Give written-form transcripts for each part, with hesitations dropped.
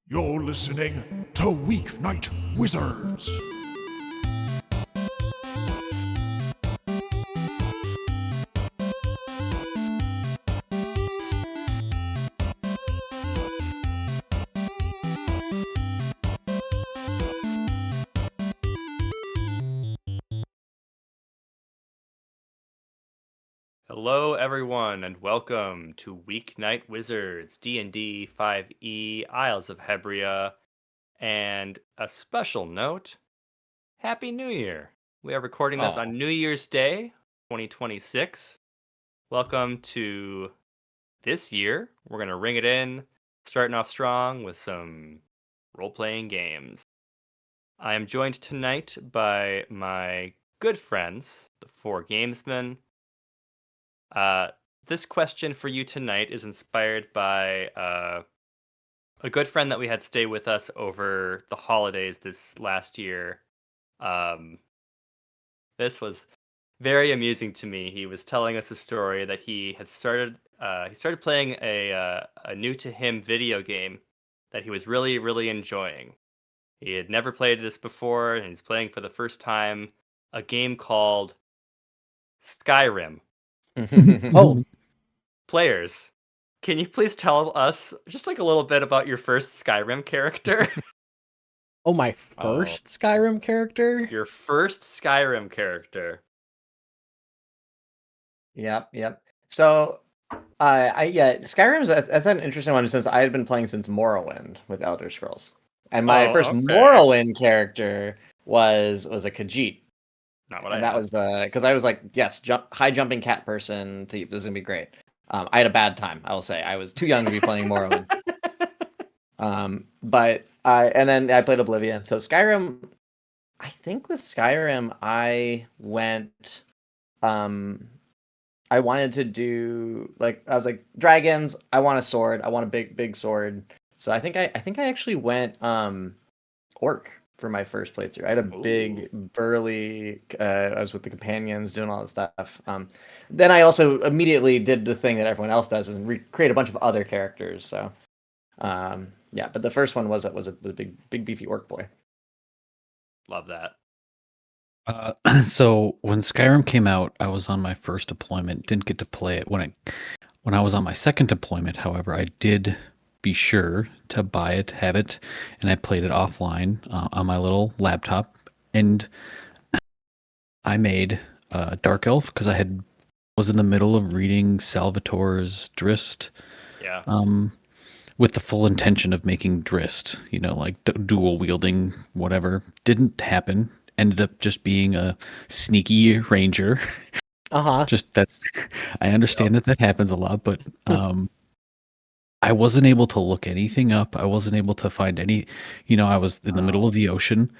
You're listening to Weeknight Wizards. Hello, everyone, and welcome to Weeknight Wizards D&D 5e Isles of Hebria. And a special note: Happy New Year! We are recording this on New Year's Day, 2026. Welcome to this year. We're going to ring it in, starting off strong with some role-playing games. I am joined tonight by my good friends, the four gamesmen. This question for you tonight is inspired by a good friend that we had stay with us over the holidays this last year. This was very amusing to me. He was telling us a story that he had started. He started playing a new to him video game that he was really enjoying. He had never played this before, and he's playing for the first time a game called Skyrim. Oh, Players, can you please tell us just like a little bit about your first Skyrim character? my first Skyrim character? Your first Skyrim character. Yep. So, Skyrim's that's an interesting one since I had been playing since Morrowind with Elder Scrolls, and my first Morrowind character was a Khajiit. Not what and I that had. was because I was like, yes, high jumping cat person thief. This is gonna be great. I had a bad time. I will say I was too young to be playing Morrowind. And then I played Oblivion. So Skyrim, I think with Skyrim, I went. I wanted to do I was like dragons. I want a sword. I want a big sword. So I think I actually went orc for my first playthrough. I had a big burly. I was with the companions doing all that stuff. Then I also immediately did the thing that everyone else does and recreate a bunch of other characters. So yeah, but the first one was a big beefy orc boy. Love that. So when Skyrim came out, I was on my first deployment. Didn't get to play it when I was on my second deployment. However, I did be sure to buy it, have it, and I played it offline on my little laptop. And I made Dark Elf because was in the middle of reading Salvatore's Drizzt. Yeah. With the full intention of making Drizzt, like dual wielding, whatever. Didn't happen. Ended up just being a sneaky ranger. I understand that happens a lot, but I wasn't able to look anything up. I wasn't able to find any, I was in the middle of the ocean.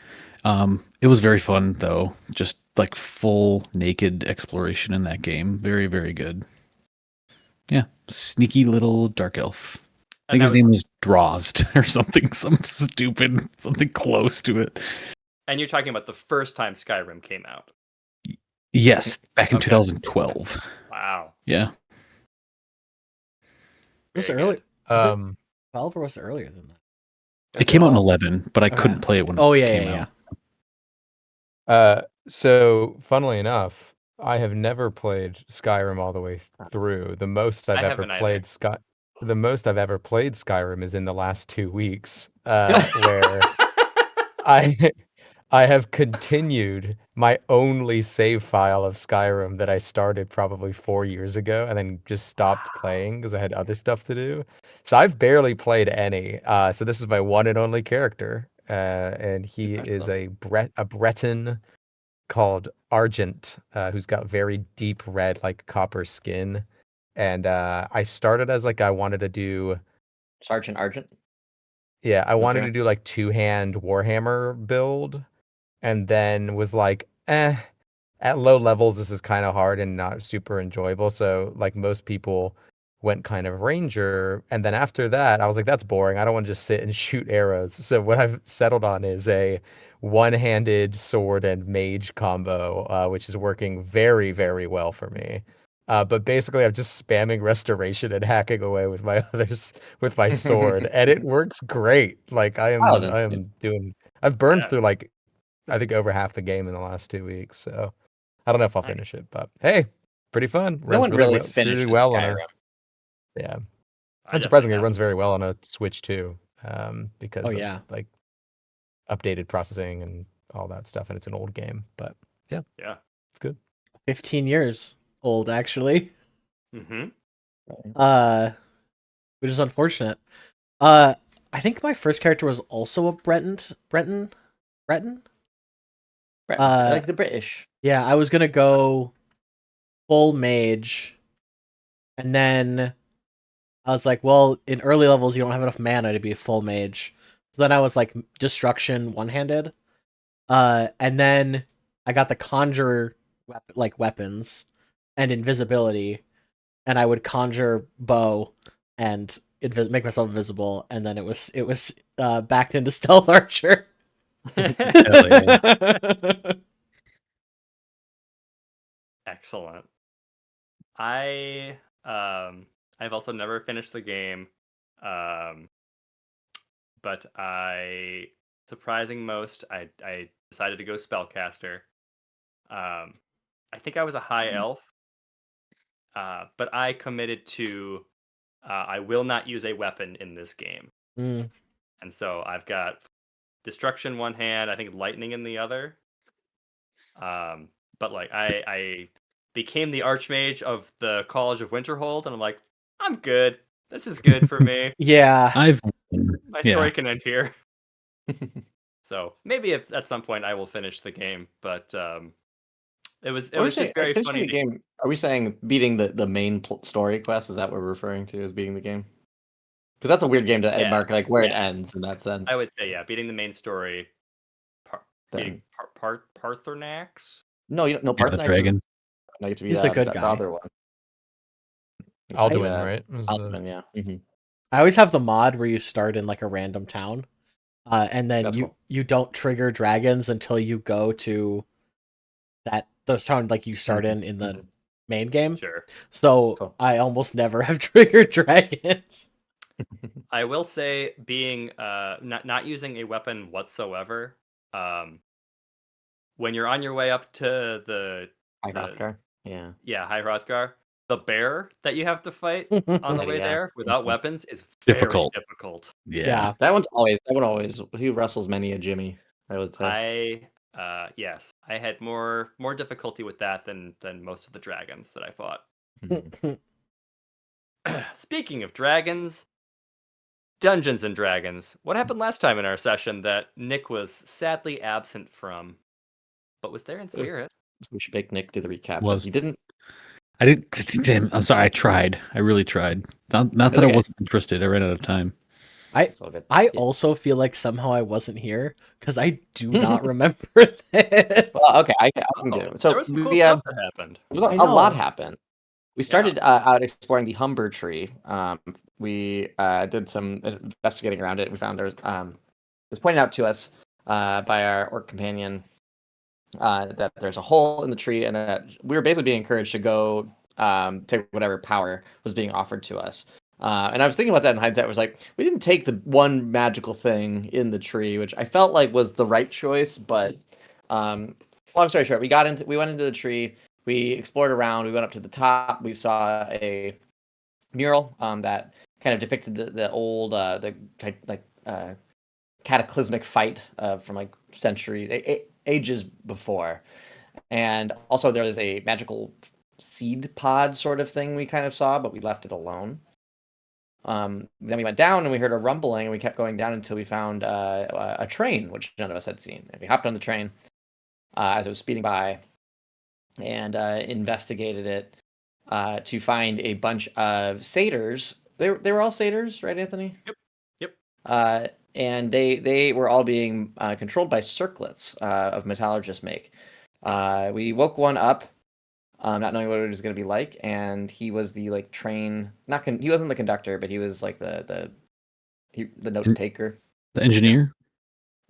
It was very fun though. Just like full naked exploration in that game. Very, very good. Yeah. Sneaky little dark elf. I think his name was Drozd or something something close to it. And you're talking about the first time Skyrim came out? Yes, back in 2012. Wow. Yeah. Was it early? Was it 12 or was it earlier than that? It came out in 11, but I couldn't play it when it came out. So, funnily enough, I have never played Skyrim all the way through. The most I've ever played Skyrim is in the last 2 weeks, where I have continued my only save file of Skyrim that I started probably 4 years ago and then just stopped playing because I had other stuff to do. So I've barely played any. So this is my one and only character, and he is a Breton called Argent, who's got very deep red, like copper skin. And I started as I wanted to do Sergeant Argent. Yeah, I wanted to do like two-hand Warhammer build, and then was like, at low levels, this is kind of hard and not super enjoyable. So like most people went kind of ranger. And then after that, I was like, that's boring. I don't want to just sit and shoot arrows. So what I've settled on is a one-handed sword and mage combo, which is working very, very well for me. But basically, I'm just spamming restoration and hacking away with my with my sword, and it works great. Like Paladin, I yeah. am doing. I've burned Yeah. through like I think over half the game in the last 2 weeks. So I don't know if I'll Nice. finish it, but hey, pretty fun. No Runs one really really finishes well on a Skyrim. yeah. I Unsurprisingly, definitely it have. runs very well on a Switch too, Oh because of yeah. like updated processing and all that stuff, and it's an old game. But yeah, Yeah. it's good. 15 years old actually. Mm-hmm. Uh which is unfortunate. Uh I think my first character was also a Breton. Right, Uh like the British. yeah, I was gonna go full mage, and then I was like, well, in early levels you don't have enough mana to be a full mage. So then I was like destruction one-handed. And then I got the conjurer weapons and invisibility, and I would conjure bow and make myself invisible, and then it was backed into stealth archer. Hell yeah. Excellent. I've also never finished the game. But surprising most, I decided to go spellcaster. I think I was a high elf, but I committed to I will not use a weapon in this game, Mm. and so I've got destruction one hand, I think lightning in the other. But like I became the archmage of the College of Winterhold, and I'm like, I'm good. This is good for me. Yeah. I've My yeah. story can end here. So maybe if at some point I will finish the game, but it was just very finishing funny. the game. Are we saying beating the main story quest? Is that what we're referring to as beating the game? Because that's a weird game to Yeah, mark like where it yeah. ends in that sense. I would say beating the main story, beating Then Parthernax. no, you don't. No, Yeah, the Parthenax is dragon. no. You have to be He's the good the guy. other one. You have to be, Alduin, right? Was the- Alduin, yeah. Mm-hmm. I always have the mod where you start in like a random town, and then That's cool. you don't trigger dragons until you go to those town like you start in the main game. Sure. So Cool. I almost never have triggered dragons. I will say, being not using a weapon whatsoever. When you're on your way up to the Hrothgar. Yeah. High Hrothgar, the bear that you have to fight on the way Yeah. there without Mhm. weapons is very Difficult. difficult. Yeah. That one always he wrestles many a Jimmy, I would say. Yes, I had more difficulty with that than most of the dragons that I fought. Mhm. Speaking of dragons, Dungeons and Dragons. What happened last time in our session that Nick was sadly absent from, but was there in spirit? So we should make Nick do the recap. Was- Was he didn't? I didn't. Damn, I'm sorry. I tried. I really tried. Not that I Okay. wasn't interested. I ran out of time. It's all good. I Yeah. also feel like somehow I wasn't here because I do not remember this. Well, okay, I can do it. So there was some cool we stuff that happened. I a lot know. happened. We started out exploring the Humber tree. We did some investigating around it. We found it was pointed out to us by our orc companion that there's a hole in the tree, and that we were basically being encouraged to go take whatever power was being offered to us. And I was thinking about that in hindsight. I was like, we didn't take the one magical thing in the tree, which I felt like was the right choice. But long story short, we went into the tree. We explored around. We went up to the top. We saw a mural that kind of depicted the old cataclysmic fight from like ages before. And also there was a magical seed pod sort of thing we kind of saw, but we left it alone. Then we went down and we heard a rumbling, and we kept going down until we found a train, which none of us had seen. And we hopped on the train as it was speeding by, and investigated it to find a bunch of satyrs. They were all satyrs, right, Anthony? Yep. And they were all being controlled by circlets of metallurgist make. We woke one up, not knowing what it was going to be like, and he was the like train. He wasn't the conductor, but he was like the note taker. The engineer.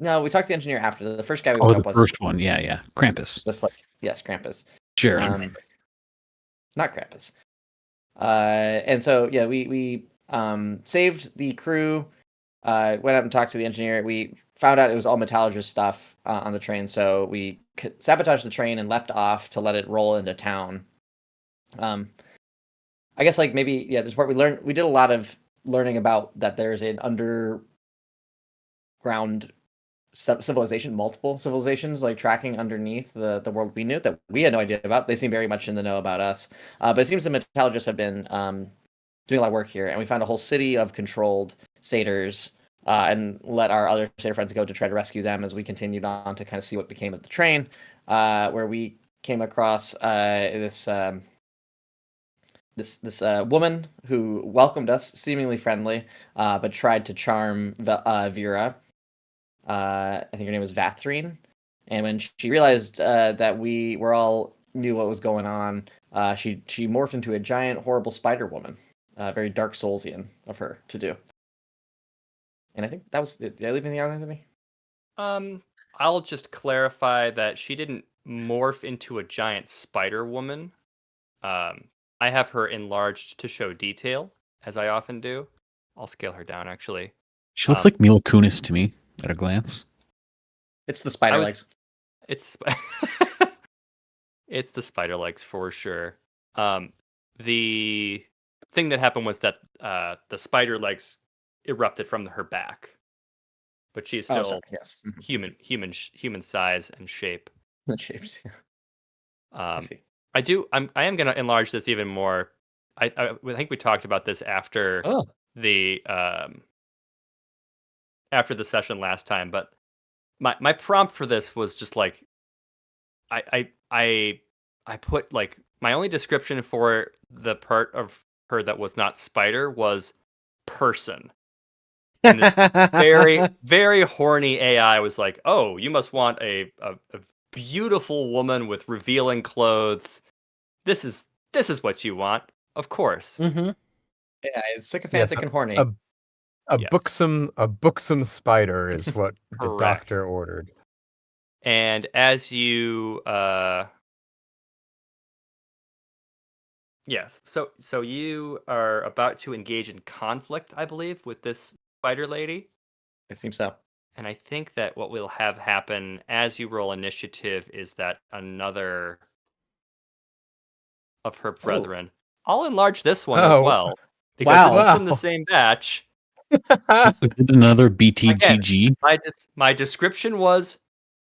No, we talked to the engineer after the first guy we Oh, woke the up was first one. Yeah. Krampus. just like yes, Krampus. Sure. not Krampus. And so yeah, we saved the crew. Went up and talked to the engineer. We found out it was all metallurgist stuff on the train, so we sabotaged the train and leapt off to let it roll into town. I guess like maybe this part we learned. We did a lot of learning about that. There's an underground civilization, multiple civilizations like tracking underneath the world we knew that we had no idea about. They seem very much in the know about us, but it seems the metallurgists have been doing a lot of work here, and we found a whole city of controlled satyrs, and let our other satyr friends go to try to rescue them as we continued on to kind of see what became of the train, where we came across this woman who welcomed us, seemingly friendly, but tried to charm Vera. I think her name was Vathrine. And when she realized that we were all knew what was going on, she morphed into a giant, horrible spider woman. Very Dark Soulsian of her to do. And I think that was it. Did I leave anything out of me? I'll just clarify that she didn't morph into a giant spider woman. I have her enlarged to show detail, as I often do. I'll scale her down, actually. She looks like Mila Kunis to me at a glance. It's the spider legs. It's it's the spider legs for sure. The thing that happened was that the spider legs erupted from her back, but she's still yes. human size and shape. The shapes. I see. I am gonna enlarge this even more. I think we talked about this after the session last time, but my prompt for this was just like I put like my only description for the part of her that was not spider was person. And this very, very horny AI was like, "Oh, you must want a beautiful woman with revealing clothes. This is what you want, of course." Mm-hmm. Yeah, it's sycophantic and horny. A Yes. buxom spider is what the Correct. doctor ordered. And as you yes, so you are about to engage in conflict, I believe, with this spider lady. It seems so. And I think that what will have happen as you roll initiative is that another of her brethren. I'll enlarge this one as well, because this is from the Wow. same batch. Is it another BTGG? My description was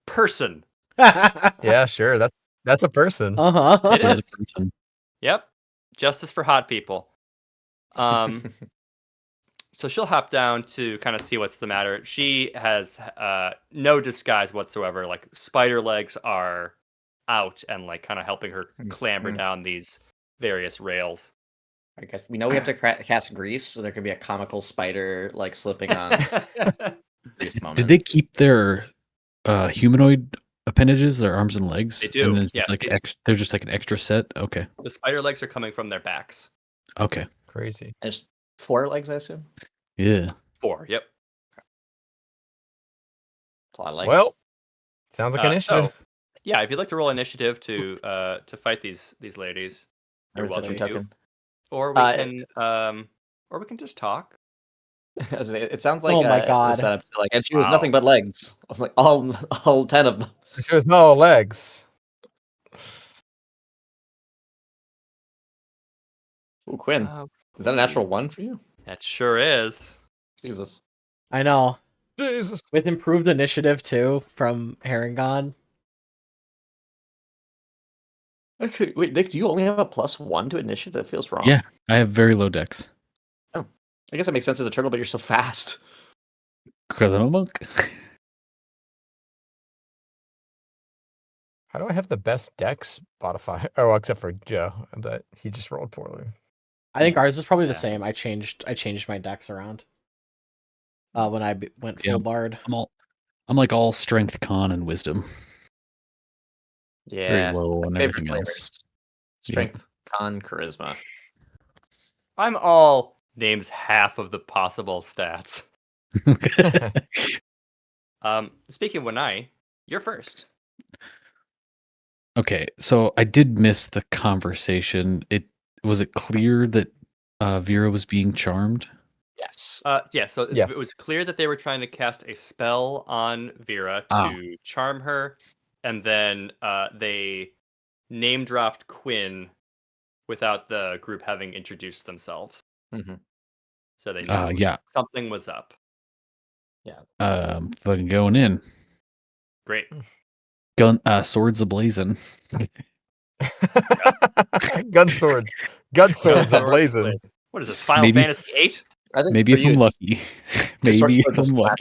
person. Yeah, sure. That's a person. Uh-huh. It As is. a person. Yep. Justice for hot people. So she'll hop down to kind of see what's the matter. She has no disguise whatsoever. Like spider legs are out and like kind of helping her clamber down these various rails. I guess we know we have to cast grease, so there could be a comical spider like slipping on grease moment. Did they keep their humanoid appendages, their arms and legs? They do. And then Yeah, like they're just like an extra set. Okay. The spider legs are coming from their backs. Okay. Crazy. And it's 4 legs, I assume. Yeah. 4. Yep. It's a lot of legs. Well, sounds like initiative. So, yeah, if you'd like to roll initiative to fight these ladies, you're welcome to. Or we can just talk. It sounds like Oh my God. setup to, like, and she was nothing but legs. Like all 10 of them. She was no legs. Ooh, Quinn. Is that a natural 1 for you? That sure is. Jesus. I know. Jesus. With improved initiative too from Harangon. Okay, wait, Nick, do you only have a +1 to initiative? That feels wrong. Yeah. I have very low dex. Oh, I guess that makes sense as a turtle, but you're so fast. Because I'm a monk. How do I have the best dex modifier? Oh, except for Joe, but he just rolled poorly. I think ours is probably the Yeah. same. I changed my decks around. When I went full bard. I'm like all strength, con, and wisdom. Yeah. Very low on Favorite everything flavors. else. Strength, con, charisma. I'm all names half of the possible stats. Speaking of Wanai, you're first. Okay, so I did miss the conversation. Was it clear that Vera was being charmed? Yes. Yeah, so Yes. it was clear that they were trying to cast a spell on Vera Ah. to charm her, and then they name dropped Quinn without the group having introduced themselves. Mm-hmm. So they knew Yeah. something was up. Fucking going in. Great. Swords ablazing. Gun swords. Gun swords Sword ablazing. blade. What is this, Final Maybe- Fantasy VIII? I think Maybe for if you, I'm it's- lucky. your sword Maybe sword's if a I'm splash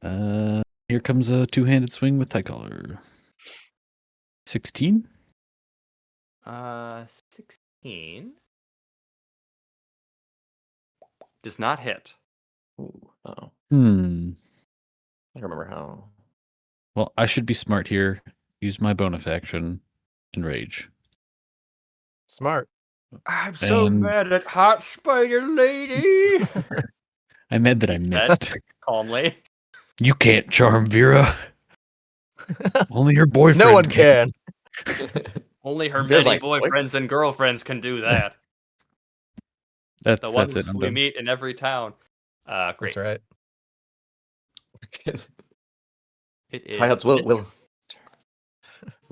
lucky. Here comes a two-handed swing with Tycolor. 16? 16 does not hit. Ooh, oh, Hmm. I don't remember how. Well, I should be smart here. Use my bonus action. Enrage. Smart. I'm so And- mad at Hot Spider Lady. I'm mad that He I said. missed. Calmly. You can't charm Vera. Only her boyfriend. No one can. Only her Feels many like boyfriends and girlfriends can do that. That's The ones it. I'm we done. meet in every town. Great. That's right. It is. Tryouts will this-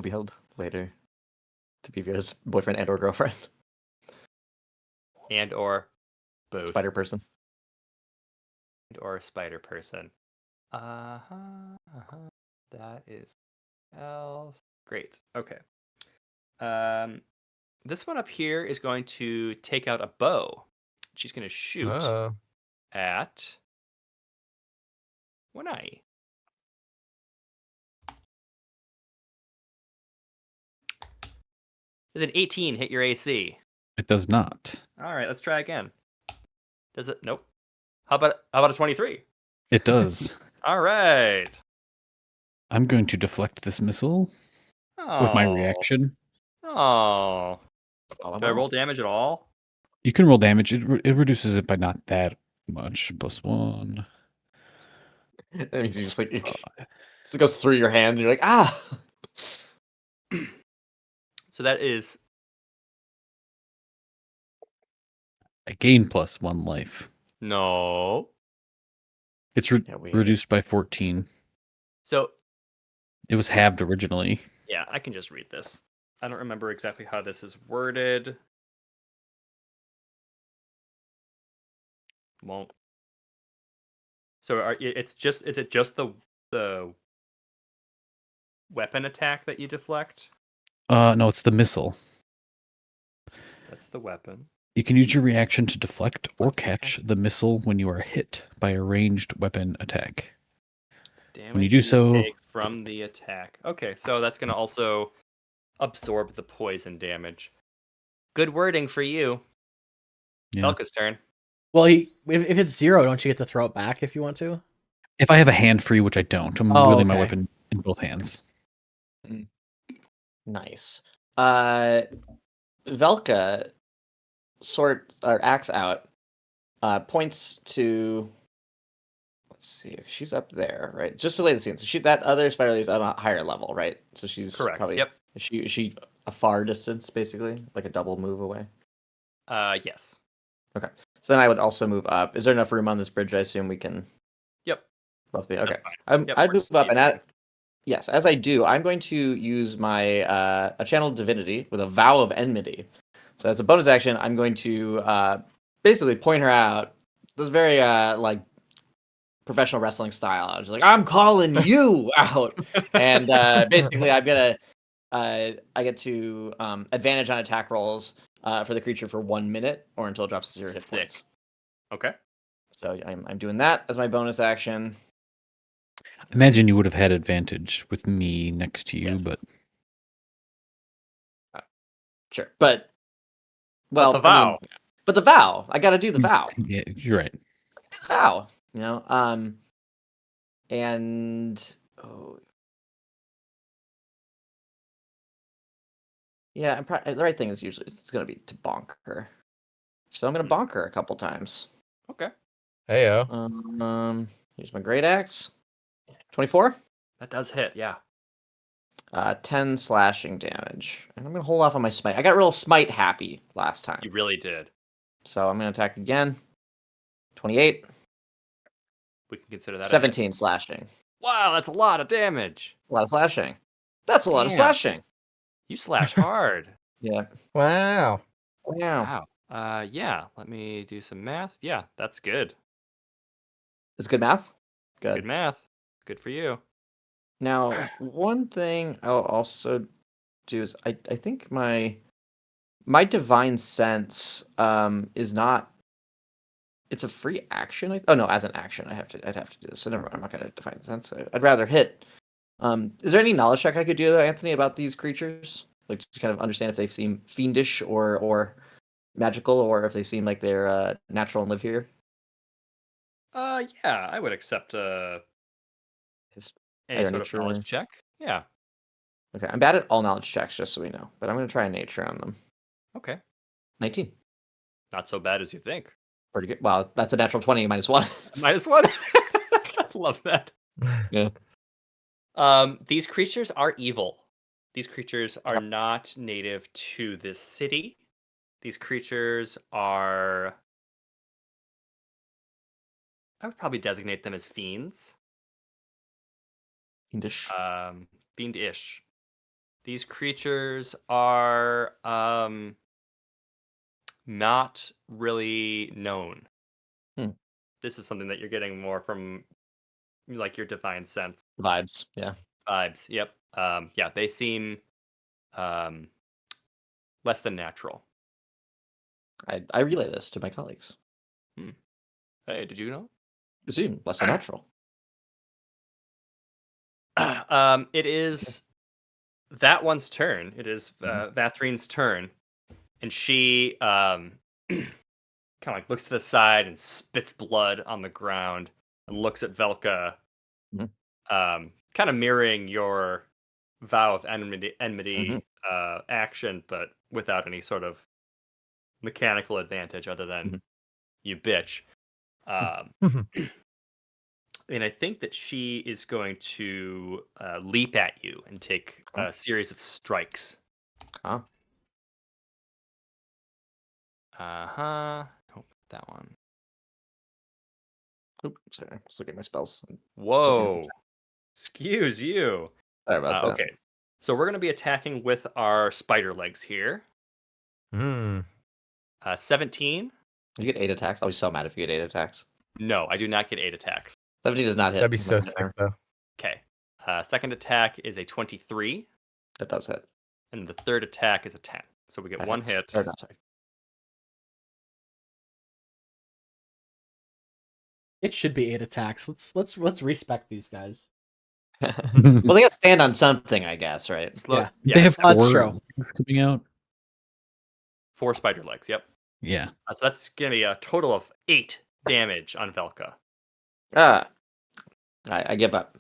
be held later to be Vera's boyfriend and or girlfriend. and or both. Spider person. Or spider person. That is else. Great. Okay. This one up here is going to take out a bow. She's going to shoot Oh. at Wenai. Does an 18 hit your AC? It does not. All right, let's try again. Does it? Nope. How about a 23? It does. All right. I'm going to deflect this missile with my reaction. Oh. Oh, Do I roll damage at all? You can roll damage. It reduces it by not that much. +1. That means you just like so it goes through your hand and you're like, ah. So that is I gain +1 life. no. It's Yeah, we- reduced by 14. So It was halved originally. yeah, I can just read this. I don't remember exactly how this is worded. Won't. So is it just the weapon attack that you deflect? No, it's the missile. That's the weapon. You can use your reaction to deflect or catch the missile when you are hit by a ranged weapon attack. Damage you do so- take from the attack. Okay, so that's going to also absorb the poison damage. Good wording for you. Yeah. Elka's turn. Well, if it's 0, don't you get to throw it back if you want to? If I have a hand free, which I don't, I'm Oh, wielding my okay. weapon in both hands. Nice. Velka axe out, points to. Let's see. She's up there, right? Just to lay the scene. So that other spider lady is at a higher level, right? So she's Correct. probably. Yep. Is she a far distance, basically, like a double move away? Yes. So then I would also move up. Is there enough room on this bridge? I assume we can. Yep. Both be okay. That's fine. Yep, I'd we're move just up, and easy. yes, as I do, I'm going to use my a channel divinity with a vow of enmity. So as a bonus action, I'm going to basically point her out. This very like professional wrestling style. I was like, I'm calling you out, and basically I'm gonna I get to advantage on attack rolls for the creature for 1 minute or until it drops to 0 hit Sick. points. Okay. So I'm doing that as my bonus action. Imagine you would have had advantage with me next to you, Yes. but Sure, but well, the I mean, vow. but the vow. I got to do the vow. yeah, you're right. The vow. You know. And yeah, the right thing is usually it's going to be to bonk her. So I'm going to bonk her a couple times. Okay. Heyo. Here's my great axe. 24. That does hit. Yeah. 10 slashing damage. And I'm going to hold off on my smite. I got real smite happy last time. You really did. So I'm going to attack again. 28. We can consider that 17 slashing. Wow, that's a lot of damage. A lot of slashing. That's a lot of Damn. slashing. You slash hard. Yeah. Wow. Wow. Wow. Yeah. Let me do some math. Yeah, that's good. It's good math? It's good math. Good for you. Now, one thing I'll also do is I think my divine sense is not, it's a free action. Oh no, as an action I'd have to do this. So never mind, I'm not gonna divine sense. I'd rather hit. Is there any knowledge check I could do, Anthony, about these creatures? Like to kind of understand if they seem fiendish or magical, or if they seem like they're natural and live here? Yeah, I would accept His- any Either sort of nature knowledge or- check. Yeah. Okay, I'm bad at all knowledge checks, just so we know. But I'm gonna try a nature on them. Okay. 19. Not so bad as you think. Pretty good. Wow, that's a natural 20 -1. -1. Love that. Yeah. These creatures are evil. These creatures are not native to this city. These creatures are, I would probably designate them as fiends. Fiendish. Fiendish. These creatures are not really known. Hmm. This is something that you're getting more from like your divine sense Vibes. Yeah. vibes. Yep. Yeah, they seem less than natural. I relay this to my colleagues. Hey, did you know? Assume less than natural. It is that one's turn. It is Mhm. Vathrine's turn, and she kind of like looks to the side and spits blood on the ground and looks at Velka, Mhm. kind of mirroring your vow of enmity Mhm. action, but without any sort of mechanical advantage other than Mhm. you bitch. And I think that she is going to leap at you and take a series of strikes. Ah. Oh, that one. Oops, sorry. Just looking at my spells. Whoa. Excuse you. Sorry about that. Okay. So we're going to be attacking with our spider legs here. 17. You get 8 attacks. I'll be so mad if you get 8 attacks. No, I do not get 8 attacks. 70 does not hit. That'd be so sick, though. Okay. Second attack is a 23. That does hit. And the third attack is a 10. So we get That one hits. hit. Or not, sorry. It should be 8 attacks. Let's respect these guys. Well, they got to stand on something, I guess, right? Yeah. They have that's 4 true. legs coming out. 4 spider legs. Yep. Yeah. So that's going to be a total of 8 damage on Velka. I give up.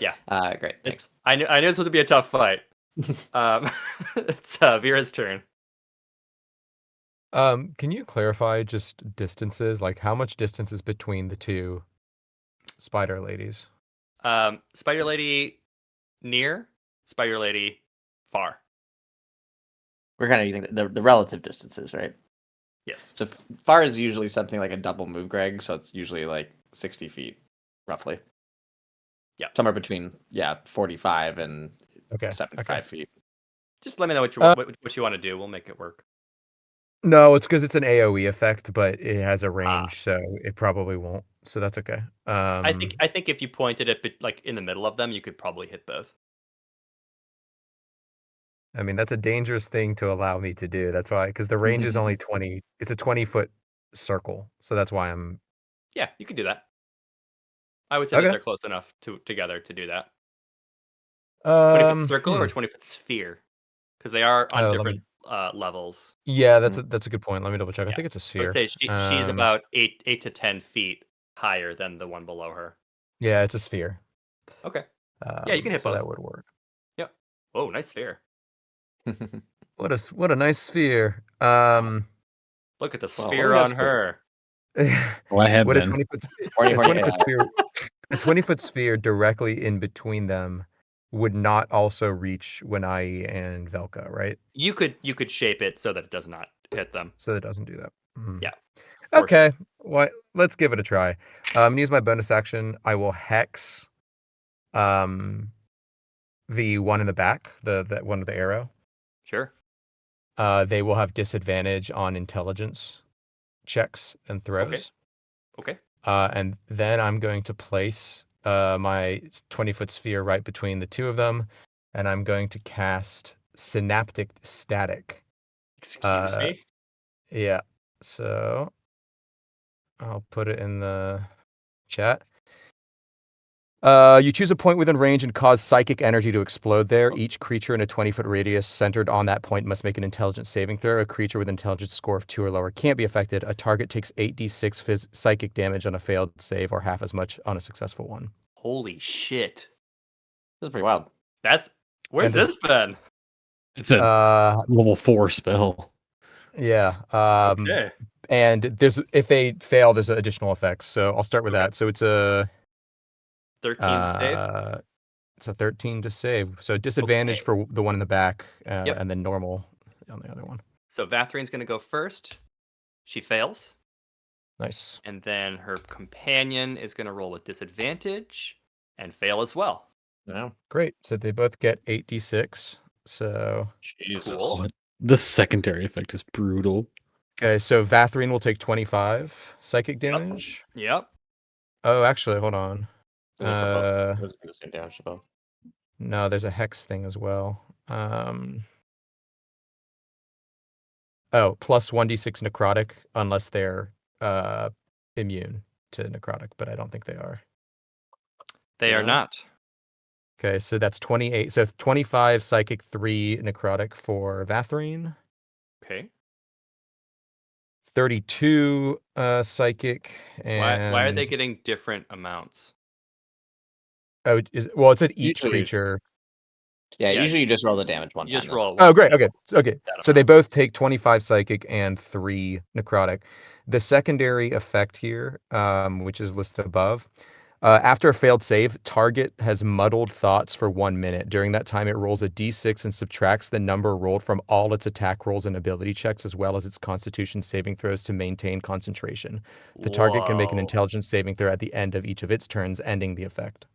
Yeah. Great. Thanks. I knew this would be a tough fight. It's Vera's turn. Can you clarify just distances? Like, how much distance is between the two spider ladies? Spider lady near, spider lady far. We're kind of using the relative distances, right? Yes. So far is usually something like a double move, Greg. So it's usually like 60 feet, roughly. Yeah. Somewhere between 45 and Okay. 75 feet. Just let me know what you want to do. We'll make it work. No, it's because it's an AoE effect, but it has a range, so it probably won't. So that's okay. I think if you pointed it like in the middle of them, you could probably hit both. I mean, that's a dangerous thing to allow me to do. That's why, because the range is only 20. It's a 20-foot circle, so that's why I'm. Yeah, you could do that. I would say that Okay. they're close enough together to do that. 20-foot circle or 20-foot sphere, because they are on different levels. Yeah, that's a good point. Let me double check. I think it's a I sphere. would say she's about 8 to 10 feet higher than the one below her. Yeah, it's a sphere. Okay. Yeah, you can hit so both. that would work. Yep. Oh, nice sphere. What a nice sphere. Look at the Well, sphere what on about her. Oh, I have what a been. 20-foot Horny, a 20-foot sphere. A 20-foot sphere directly in between them would not also reach Winai and Velka, right? You could shape it so that it does not hit them. So it doesn't do that. Mhm. Yeah. Okay. What? Let's give it a try. Use my bonus action. I will hex the one in the back, the one with the arrow. Sure. They will have disadvantage on intelligence checks and throws. Okay. And then I'm going to place my 20-foot sphere right between the two of them, and I'm going to cast Synaptic Static. Excuse me. Yeah. So I'll put it in the chat. You choose a point within range and cause psychic energy to explode there. Each creature in a 20-foot radius centered on that point must make an intelligence saving throw. A creature with intelligence score of 2 or lower can't be affected. A target takes 8d6 psychic damage on a failed save or half as much on a successful one. Holy shit. This is pretty wild. Where's And this been? It's a level 4 spell. Yeah. Okay. And if they fail, there's additional effects. So I'll start with Okay. that. So it's a 13 to save. It's a 13 to save. So disadvantage Okay. for the one in the back, Yep. and then normal on the other one. So Vathrine's going to go first. She fails. Nice. And then her companion is going to roll with disadvantage and fail as well. Yeah. Great. So they both get 8d6. So Jesus. Cool. The secondary effect is brutal. okay, so Vathrine will take 25 psychic damage. Yep. Oh, actually, hold on. Is it for both? It was the same damage to both. No, there's a hex thing as well. Oh, plus 1d6 necrotic unless they're immune to necrotic, but I don't think they are. They are Yeah. not. Okay, so that's 28. So 25 psychic, 3 necrotic for Vathrine. Okay. 32 psychic and Why are they getting different amounts? oh, well, it said each Usually- creature. Yeah, Yeah, usually you just roll the damage one You time. just then. roll it Oh, once great. and Okay. Okay. that So they amount. both take 25 psychic and 3 necrotic. The secondary effect here, which is listed above, after a failed save, target has muddled thoughts for 1 minute. During that time, it rolls a d6 and subtracts the number rolled from all its attack rolls and ability checks, as well as its constitution saving throws to maintain concentration. The target can make an Whoa. intelligence saving throw at the end of each of its turns, ending the effect.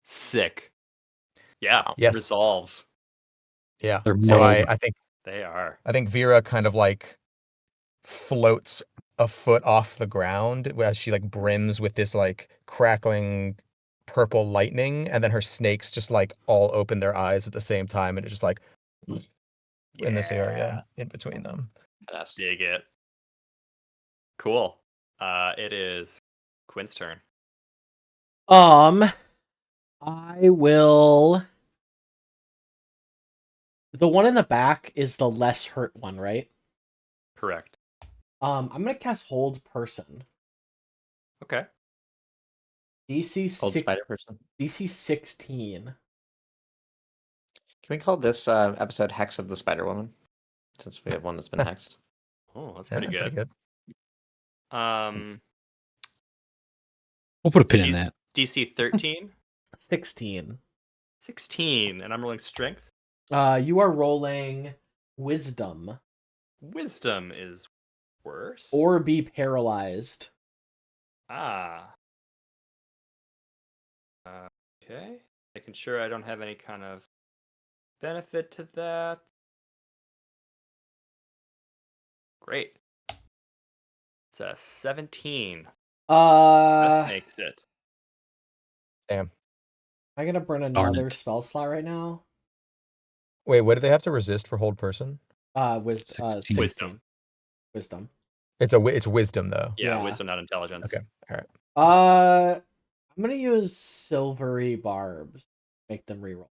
Sick. Yeah. Yes. Resolves. Yeah. They're So muddled. They are. I think Vera kind of like floats a foot off the ground as she like brims with this like crackling purple lightning, and then her snakes just like all open their eyes at the same time, and it's just like in this area in between them. Badass. Dig it. Cool. It is Quinn's turn. I will. The one in the back is the less hurt one, right? Correct. I'm gonna cast Hold Person. Okay. DC Old six, spider person. DC 16. Can we call this episode Hex of the Spider Woman? Since we have one that's been hexed. Oh, that's Yeah, pretty good. We'll put a pin in that. DC 13, 16. 16, and I'm rolling strength. You are rolling Wisdom Wisdom is worse. or be paralyzed. Okay. Making sure I don't have any kind of benefit to that. Great. It's a 17. That makes it. Damn. I gotta burn Darn another it. spell slot right now. Wait, what do they have to resist for hold person? Wisdom. 16. Wisdom. Wisdom. It's wisdom though. Yeah, Yeah. wisdom, not intelligence. Okay. All right. I'm gonna use silvery barbs. Make them reroll.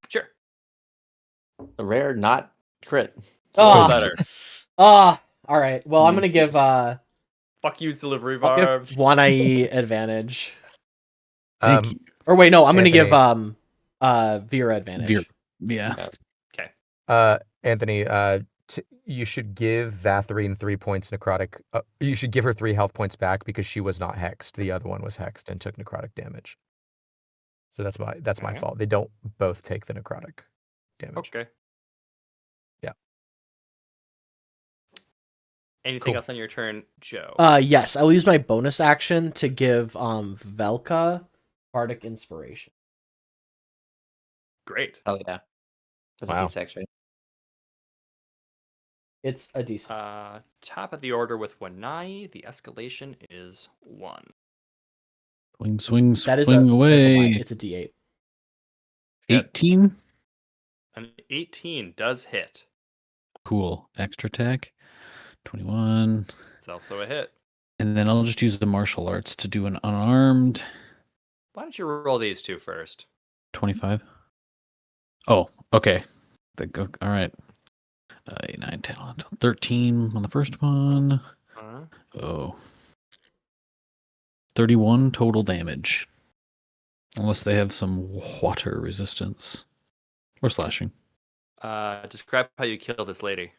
Sure. A rare, not crit. Oh. Better. All right. Well, I'm gonna give Fuck you, delivery I'll give barbs. one IE advantage. Thank you. Or wait, no, I'm gonna give Anthony. Vera advantage. Vera. Yeah. Okay. Anthony, you should give Vathrine 3 points necrotic. You should give her 3 health points back because she was not hexed. The other one was hexed and took necrotic damage. So that's my Okay. fault. They don't both take the necrotic damage. Okay. Yeah. Anything Cool. else on your turn, Joe? Yes, I will use my bonus action to give Velka Bardic Inspiration. Great. Oh yeah. That's Wow. a D6, right? It's a D6. Top of the order with Wanai. The escalation is 1. Swing, swing, That is swing that's a lie. away. It's a D8. 18. An 18 does hit. Cool. Extra attack. 21. It's also a hit. And then I'll just use the martial arts to do an unarmed Why don't you roll these two first? 25. Oh, okay. All right. 8, 9, 10, 11, 12, 13 on the first one. Oh. 31 total damage. Unless they have some water resistance. Or slashing. Describe how you kill this lady.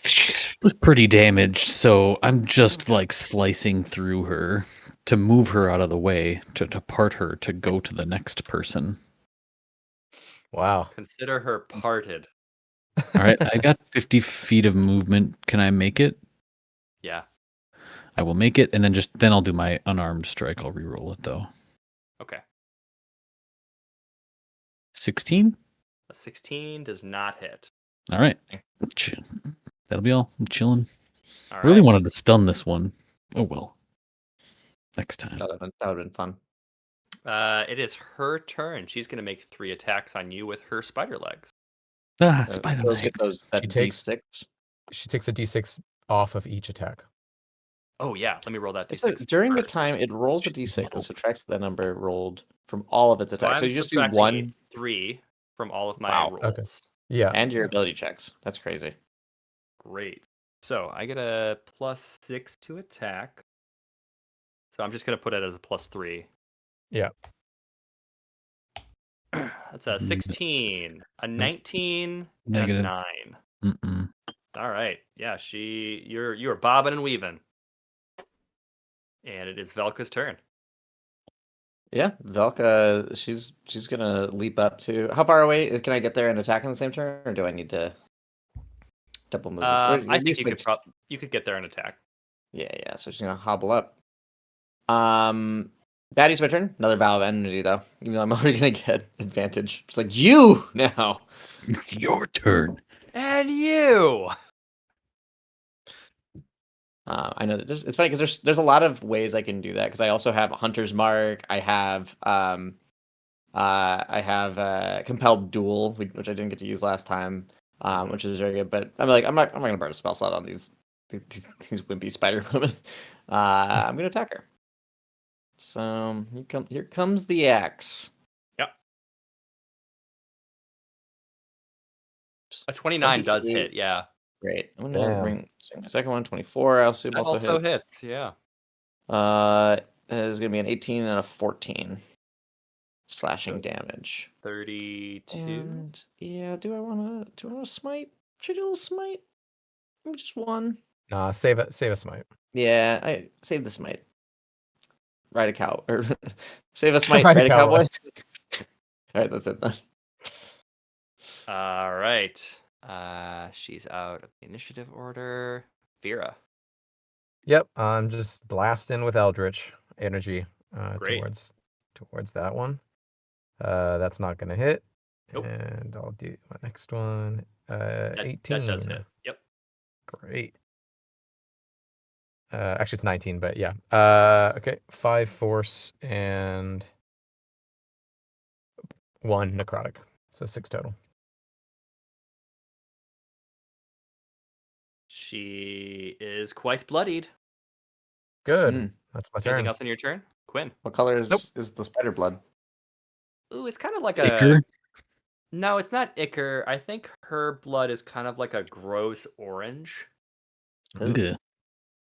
She was pretty damaged, so I'm just like slicing through her to move her out of the way, to part her to go to the next person. Wow. Consider her parted. All right, I got 50 feet of movement. Can I make it? Yeah. I will make it, and then I'll do my unarmed strike. I'll reroll it though. Okay. 16. A 16 does not hit. All right, that'll be all. I'm chilling. All I really right. wanted to stun this one. Oh well. Next time. That would have been fun. It is her turn. She's going to make 3 attacks on you with her spider legs. Spider Those get legs. that She takes- D6. She takes a D6 off of each attack. Oh, yeah. Let me roll that So D6. during the first. time, it rolls a She's D6 little. and subtracts the number rolled from all of its So attacks. So I'm you just do subtracting one 3 from all of my Wow. rolls. Okay. Yeah. and your ability checks. That's crazy. Great. So I get a +6 to attack. So I'm just going to put it as a +3. Yeah. That's a 16, a 19, Negative. and a 9. Mm-mm. All right. Yeah, you're bobbing and weaving. And it is Velka's turn. Yeah, Velka, she's gonna leap up to. How far away can I get there and attack in the same turn, or do I need to double move? I At think least, you like, you could get there and attack. yeah. So she's gonna hobble up. Baddie's my turn. Another vow of enmity, though. Even though I'm already gonna get advantage. It's like you now. It's your turn. And you. I know that it's funny because there's a lot of ways I can do that because I also have Hunter's Mark. I have compelled duel, which I didn't get to use last time, which is very good. But I'm not gonna burn a spell slot on these wimpy spider women. I'm gonna attack her. So here comes the axe. Yep. A 29 does 28. hit, yeah. Great. I'm gonna Damn. bring my second one, 24. I assume That also hits, yeah. Is gonna be an 18 and a 14 slashing damage. 32. And yeah, do I wanna smite? Should I do a smite? Maybe just one. Nah, save a smite. Yeah, I save the smite. Ride a cow or save a smite, Ride a ride a cowboy. All right, that's it then. All right. She's out of the initiative order. Vera. Yep, I'm just blasting with Eldritch energy Great. towards that one. That's not gonna hit. Nope. And I'll do my next one. That 18. does hit. Yep. Great. Actually, it's 19, but yeah. Okay, 5 force and 1 necrotic, so 6 total. She is quite bloodied. Good. Mm. That's my Anything turn. else on your turn? Quinn. What color Nope. is the spider blood? Ooh, it's kind of like Icker? No, it's not ichor. I think her blood is kind of like a gross orange. Ooh. Ugh.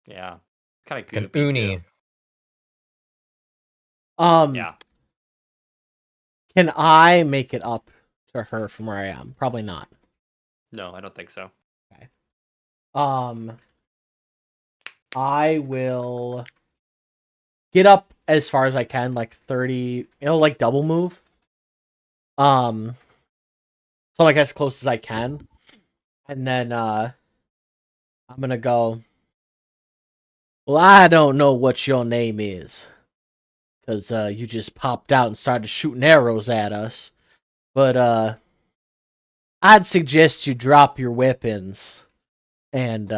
Yeah. Kind of An goopy uni. too. Yeah. Can I make it up to her from where I am? Probably not. No, I don't think so. I will get up as far as I can, like 30, like double move. So like as close as I can. And then I'm gonna go, well, I don't know what your name is. Because you just popped out and started shooting arrows at us. But I'd suggest you drop your weapons and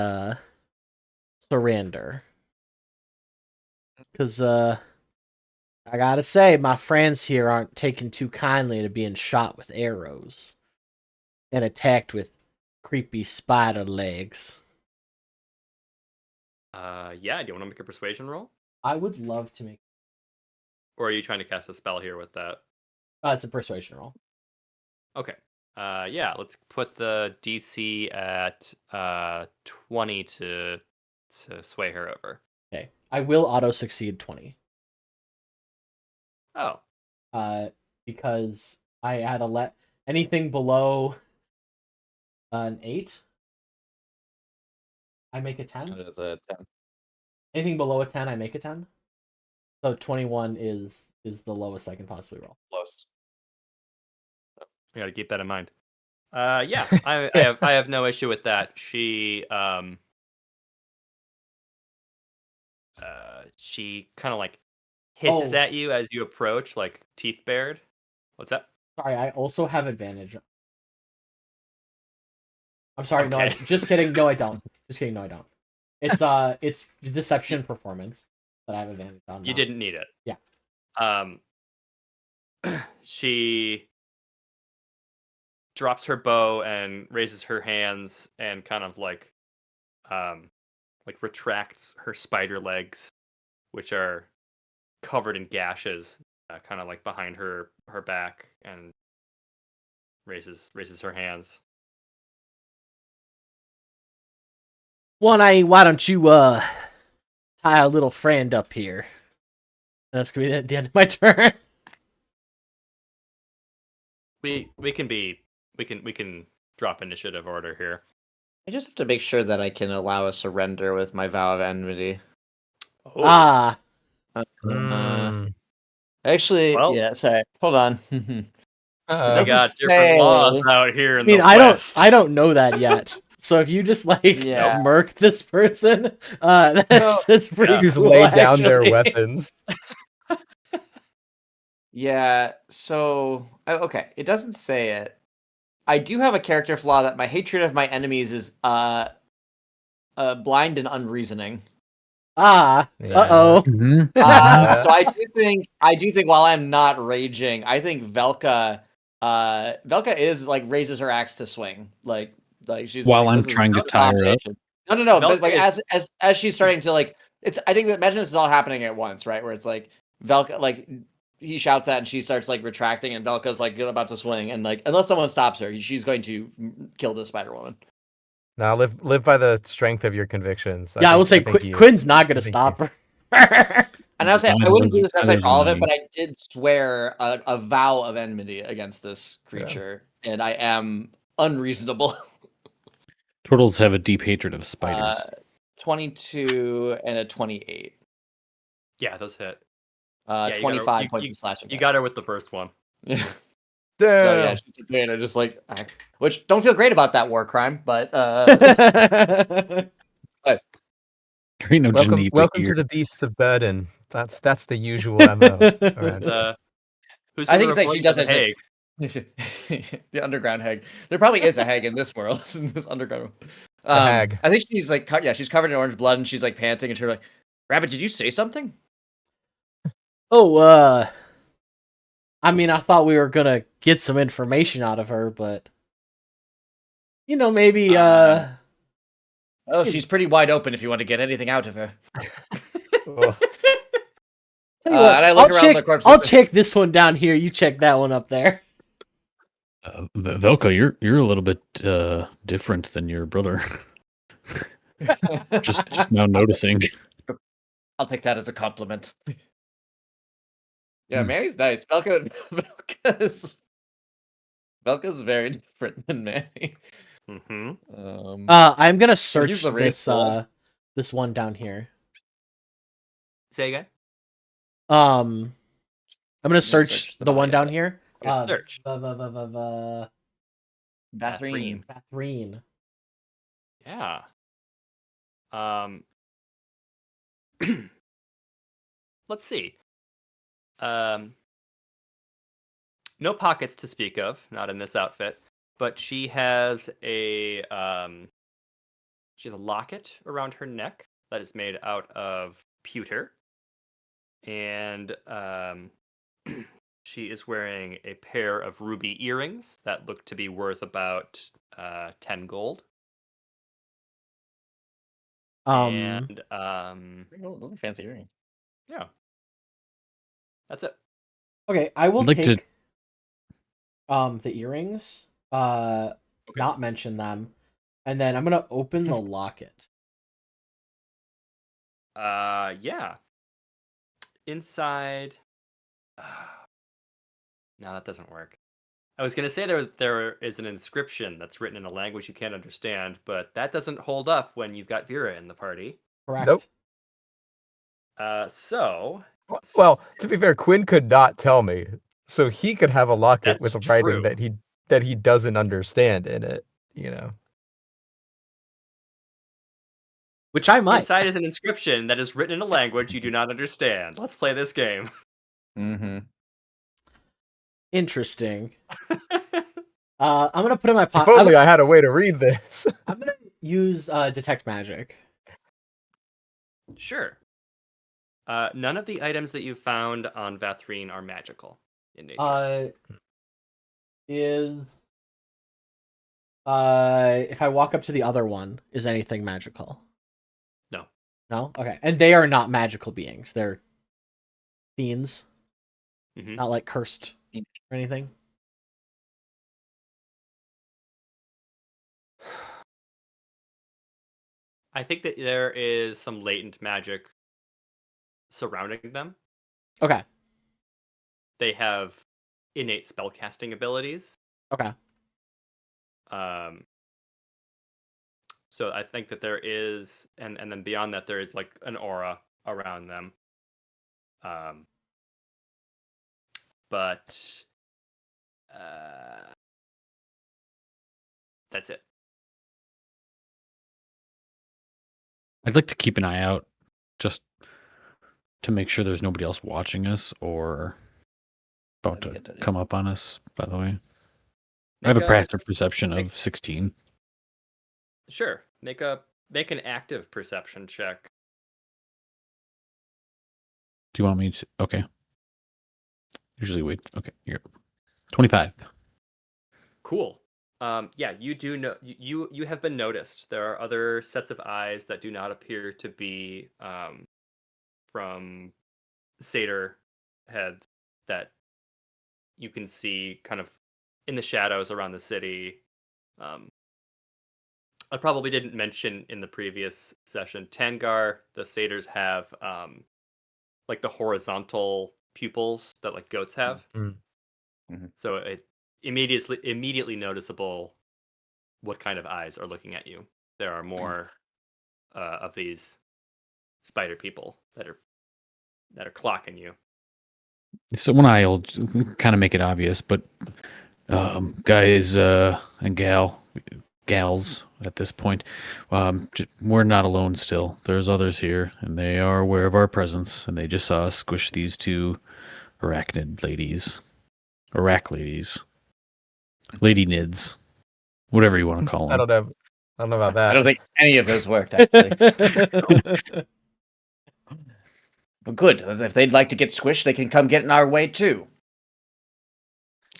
surrender. Because I gotta say, my friends here aren't taking too kindly to being shot with arrows and attacked with creepy spider legs. Yeah. Do you want to make a persuasion roll, I would love to make. or are you trying to cast a spell here with that? It's a persuasion roll. Okay. Yeah. Let's put the DC at 20 to sway her over. Okay, I will auto succeed 20. Oh. Because I had anything below an 8, I make a 10. It is a 10. Anything below a 10, I make a 10. So 21 is the lowest I can possibly roll. Close. I got to keep that in mind. Yeah, I have no issue with that. She kind of like hisses at you as you approach, like teeth bared. What's that? Sorry, I also have advantage. I'm sorry, no, Okay. just kidding. No, I don't. Just kidding, no, I don't. It's deception performance that I have advantage on. You didn't need it. Yeah. She drops her bow and raises her hands and kind of like retracts her spider legs, which are covered in gashes, kind of like behind her back, and raises her hands. Why don't you tie a little friend up here? That's gonna be the end of my turn. We can drop initiative order here. I just have to make sure that I can allow a surrender with my vow of enmity. Oh. Ah, Actually, Well- yeah. Sorry, hold on. We doesn't got different say. laws out here in I mean, the I West. don't know that yet. So if you just like Yeah. murk this person, that's pretty Yeah. Who's cool. laid down their actually. weapons. Yeah. So okay, it doesn't say it. I do have a character flaw that my hatred of my enemies is blind and unreasoning. Ah, Yeah. uh-oh. Mhm. So I do think while I'm not raging, I think Velka is like raises her axe to swing. Like she's While like, I'm this is trying to not tie her up? domination. No, but Velka like is- as she's starting to like I think that imagine this is all happening at once, right? Where it's like Velka like he shouts that and she starts like retracting and Velka's like about to swing and like unless someone stops her, she's going to kill the Spider Woman. Now live by the strength of your convictions. Yeah, I will say Quinn's not gonna I think stop her. And I was saying I Blind wouldn't do ones this necessarily are for all of it, better but I did swear a vow of enmity against this creature, and I am unreasonable. Turtles have a deep hatred of spiders. 22 and a 28. Yeah, those hit. Yeah, you 25 you- points you- of slashing. You got her with the first one. Yeah. Damn. So yeah, she took me and I just like, which don't feel great about that war crime, but There ain't no Geneva welcome here. to the beasts of burden. That's the usual MO. Around. Who's I gonna think it's like report she to does the it. Hague? The underground hag. There probably is a hag in this world, in this underground world. Hag. I think she's like, she's covered in orange blood and she's like panting and she's like, Rabbit, did you say something? Oh, I mean, I thought we were gonna get some information out of her, but maybe Oh, she's pretty wide open if you want to get anything out of her. Oh. Tell you what, and I look around the corpse. I'll check this one down here. You check that one up there. Velka, you're a little bit different than your brother. just now noticing. I'll take that as a compliment. Yeah, Hmm. Manny's nice. Velka's very different than Manny. Mm-hmm. I'm gonna search use the race this tool. this one down here. Say again. I'm gonna search search the the one body down of it. here. Gonna search. Bathrine. Bathrine. Yeah. Um. Let's see. Um. No pockets to speak of, not in this outfit, but she has a locket around her neck that is made out of pewter, and she is wearing a pair of ruby earrings that look to be worth about 10 gold. And Those are fancy earrings. yeah, that's it. Okay, I will I'd like to- take the earrings, not mention them, and then I'm gonna open the locket. Yeah. Inside. No, that doesn't work. I was gonna say there is an inscription that's written in a language you can't understand, but that doesn't hold up when you've got Vera in the party. Correct. Nope. So Well, to be fair, Quinn could not tell me, so he could have a locket That's with writing true. that he doesn't understand in it. You know. Which I might. Inside is an inscription that is written in a language you do not understand. Let's play this game. Mm-hmm. Interesting. I'm gonna put in my If pocket. only I had a way to read this. I'm gonna use detect magic. Sure. None of the items that you found on Vathrine are magical in nature. If I walk up to the other one, is anything magical? No. No? Okay. And they are not magical beings. They're fiends. Mhm. Not like cursed or anything. I think that there is some latent magic surrounding them. Okay. They have innate spellcasting abilities. Okay. So I think that there is, and then beyond that, there is like an aura around them. But that's it. I'd like to keep an eye out just to make sure there's nobody else watching us or about That'd to be good idea. come up on us, by the way. I have a passive perception of 16. Sure. Make an active perception check. Do you want me to? Okay. Usually wait. Okay, here. 25. Cool. Yeah, you do know you have been noticed. There are other sets of eyes that do not appear to be from satyr heads that you can see kind of in the shadows around the city. I probably didn't mention in the previous session, Tangar, the satyrs have like the horizontal pupils that like goats have. Mm. So it immediately noticeable what kind of eyes are looking at you. There are more of these spider people that are clocking you. So one eye will kind of make it obvious, but guys and gals at this point, we're not alone still. There's others here, and they are aware of our presence, and they just saw us squish these two arachnid ladies. Lady nids. Whatever you want to call them. I don't know about that. I don't think any of those worked, actually. Well, good. If they'd like to get squished, they can come get in our way, too.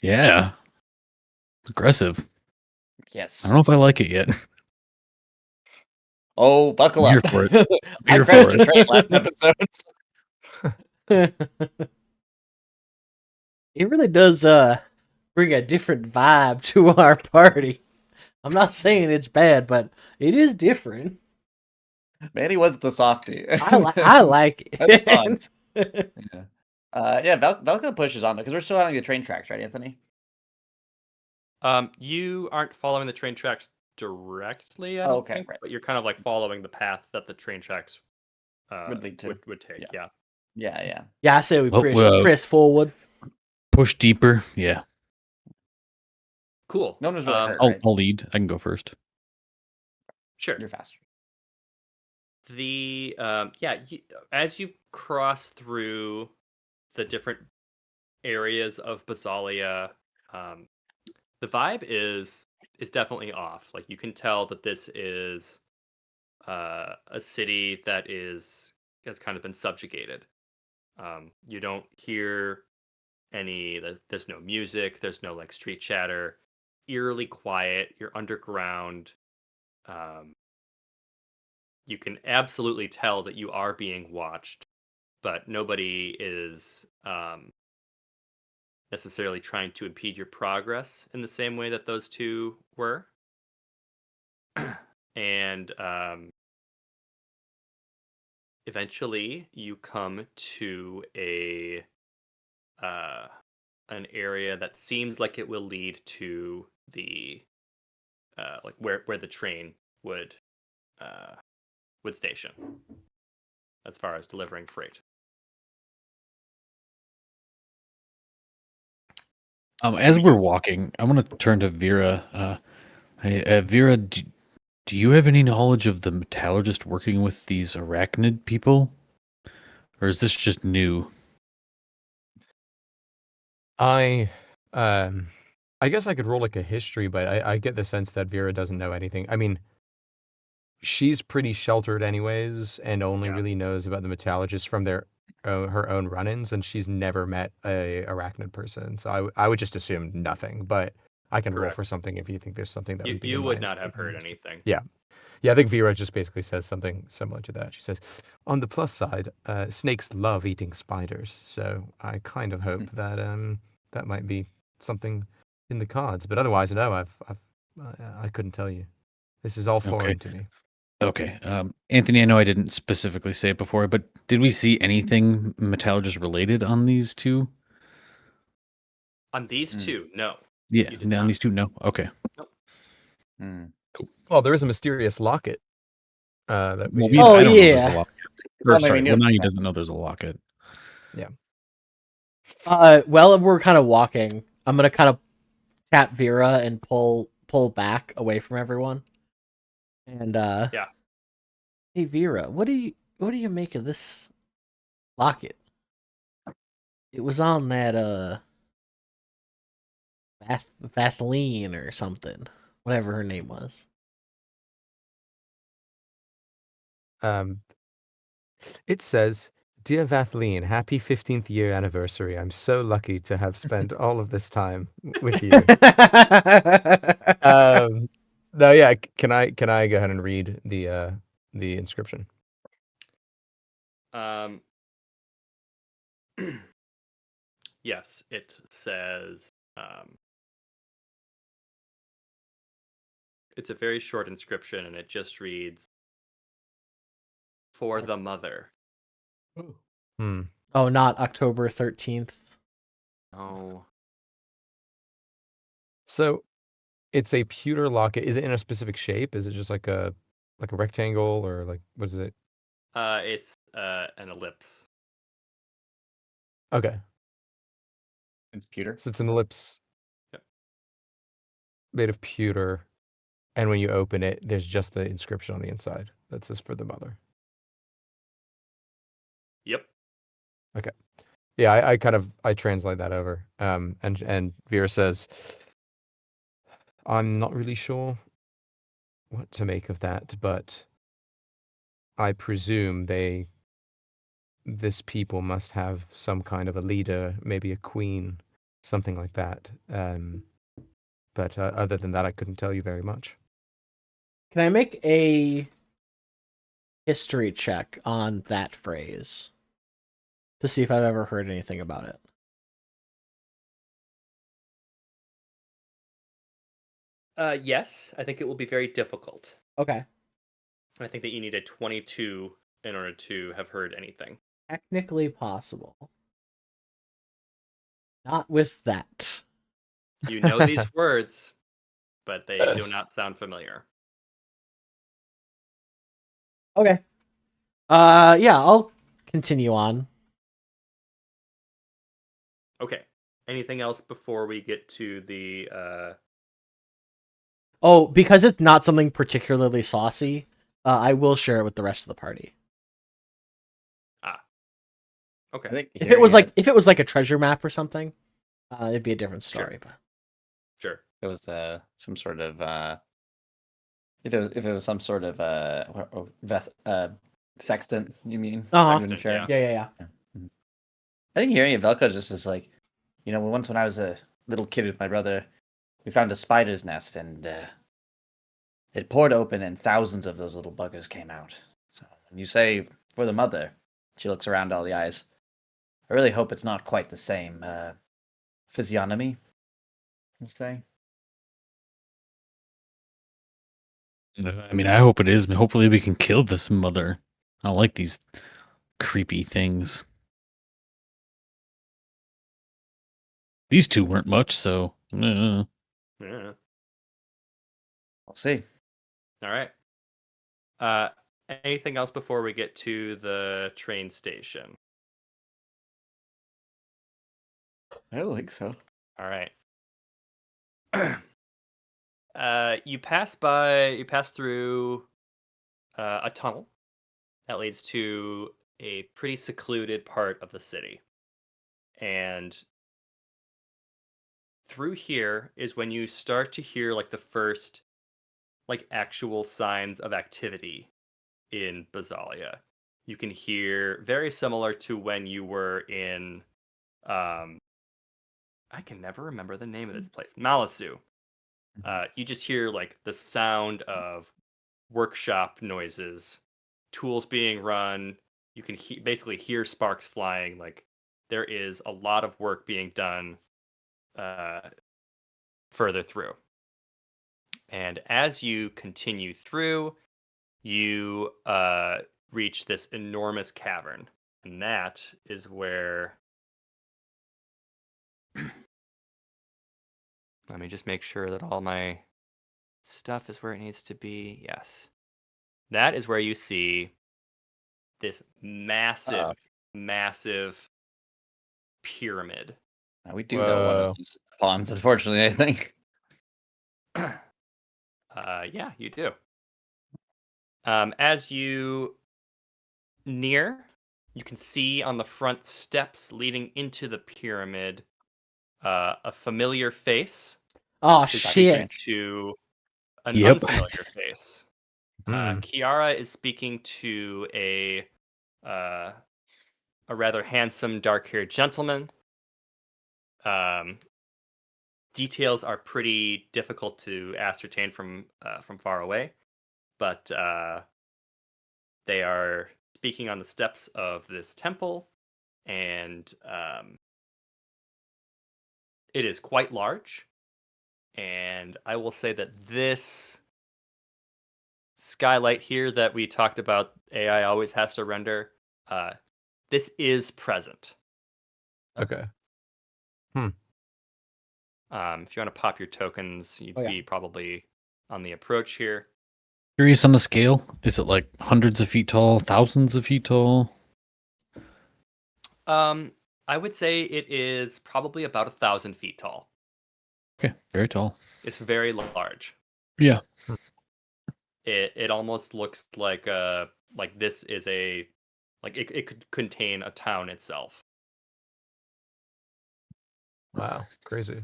Yeah. Aggressive. Yes. I don't know if I like it yet. Oh, buckle I'm up. here for it. I here crashed for a it. train last episode. It really does bring a different vibe to our party. I'm not saying it's bad, but it is different. Manny was the softie. I like it. That's fun. Yeah. Velka pushes on because we're still on the train tracks, right, Anthony? You aren't following the train tracks directly, I don't think, right. but you're kind of like following the path that the train tracks Would lead to. would take. Yeah. Yeah. Yeah, I say we Well, press forward. push deeper. Yeah, Cool. No one was really hurt, I'll right? I'll lead. I can go first. Sure. You're faster. The as you cross through the different areas of Basalia, the vibe is definitely off. Like you can tell that this is a city that has kind of been subjugated. You don't hear there's no music, there's no like street chatter, eerily quiet. You're underground. Um, you can absolutely tell that you are being watched, but nobody is necessarily trying to impede your progress in the same way that those two were. And eventually, you come to uh, an area that seems like it will lead to the like where the train uh, would station as far as delivering freight. As we're walking, I want to turn to Vera. Hey, Vera, do you have any knowledge of the metallurgist working with these arachnid people, or is this just new? I I guess I could roll like a history, but I get the sense that Vera doesn't know anything. I mean, she's pretty sheltered anyways, and only Yeah. really knows about the metallurgists from her own run-ins, and she's never met a arachnid person. So I would just assume nothing, but I can roll Correct. for something if you think there's something that would be You in would my not have in my heard history. anything. Yeah. Yeah, I think Vera just basically says something similar to that. She says, on the plus side, snakes love eating spiders, so I kind of hope that that might be something in the cards. But otherwise, no, I couldn't tell you. This is all foreign to me. Okay. Anthony, I know I didn't specifically say it before, but did we see anything metallurgist related on these two? On these two, no. Yeah, You did on not. these two, no. Okay. Well, there is a mysterious locket that Well, we. Oh, I don't know there's a yeah. locket. Well, Or I mean, we sorry, knew well now about he that. doesn't know there's a locket. Well, we're kind of walking. I'm gonna kind of tap Vera and pull back away from everyone. And Yeah. hey Vera, what do you make of this locket? It was on that Vaseline or something, whatever her name was. It says, "Dear Vathleen, happy 15th year anniversary. I'm so lucky to have spent all of this time with you." No, yeah. Can I go ahead and read the inscription? Um, yes, it says it's a very short inscription, and it just reads, "For the mother." Hmm. Oh, not October 13th. Oh, So it's a pewter locket. Is it in a specific shape? Is it just like a rectangle, or like what is it? it's an ellipse. Okay, It's pewter. so it's an ellipse Yep. made of pewter, and when you open it, there's just the inscription on the inside that says "For the mother." Yep. Okay. Yeah, I kind of I translate that over. And Vera says, "I'm not really sure what to make of that, but I presume this people must have some kind of a leader, maybe a queen, something like that. But other than that, I couldn't tell you very much." Can I make a history check on that phrase to see if I've ever heard anything about it? Yes, I think it will be very difficult. Okay. I think that you need a 22 in order to have heard anything. Technically possible. Not with that. You know these words, but they do not sound familiar. Okay. Yeah, I'll continue on. Okay. Anything else before we get to the Oh, because it's not something particularly saucy, I will share it with the rest of the party. Okay. I think If it was like a treasure map or something, it'd be a different Sure. story. But Sure. it was some sort of if it was some sort of sextant, you mean? Uh-huh. You wouldn't share? yeah. I think hearing it, Velka just is like, once when I was a little kid with my brother, we found a spider's nest and it poured open and thousands of those little buggers came out. So when you say for the mother, she looks around all the eyes. I really hope it's not quite the same physiognomy. You say? I mean, I hope it is. Hopefully, we can kill this mother. I don't like these creepy things. These two weren't much, so. Yeah. We'll see. All right. Anything else before we get to the train station? I don't think so. All right. You pass through a tunnel that leads to a pretty secluded part of the city. And through here is when you start to hear like the first like actual signs of activity in Basalia. You can hear very similar to when you were in I can never remember the name of this place. Malasu. You just hear like the sound of workshop noises, tools being run. You can basically hear sparks flying. Like there is a lot of work being done further through. And as you continue through, you reach this enormous cavern. And that is where. Let me just make sure that all my stuff is where it needs to be. Yes. That is where you see this massive, massive pyramid. Now, we do know one of these pawns, unfortunately, I think. Yeah, you do. As you near, you can see on the front steps leading into the pyramid a familiar face. Oh Speaking shit! to an Yep. unfamiliar face. Kiara is speaking to a rather handsome, dark-haired gentleman. Details are pretty difficult to ascertain from far away, but they are speaking on the steps of this temple, and it is quite large. And I will say that this skylight here that we talked about, AI always has to render. This is present. Okay. If you want to pop your tokens, you'd Oh, yeah. be probably on the approach here. Curious on the scale. Is it like hundreds of feet tall, thousands of feet tall? I would say it is probably about 1,000 feet tall. Okay, very tall. It's very large. Yeah. It almost looks like this is a like it could contain a town itself. Wow, crazy.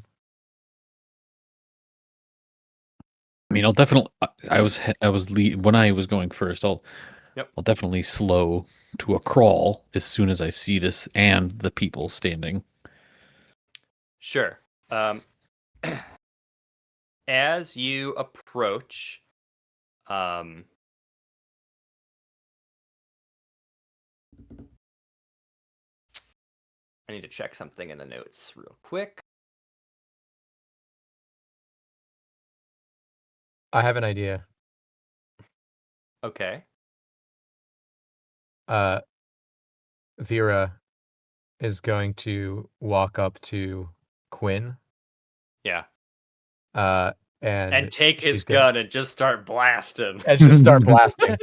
I mean, I'll definitely. When I was going first. I'll definitely slow to a crawl as soon as I see this and the people standing. Sure. As you approach, I need to check something in the notes real quick. I have an idea. Okay. Vera is going to walk up to Quinn. Yeah. And take his she's gonna, gun and just start blasting. and just start blasting.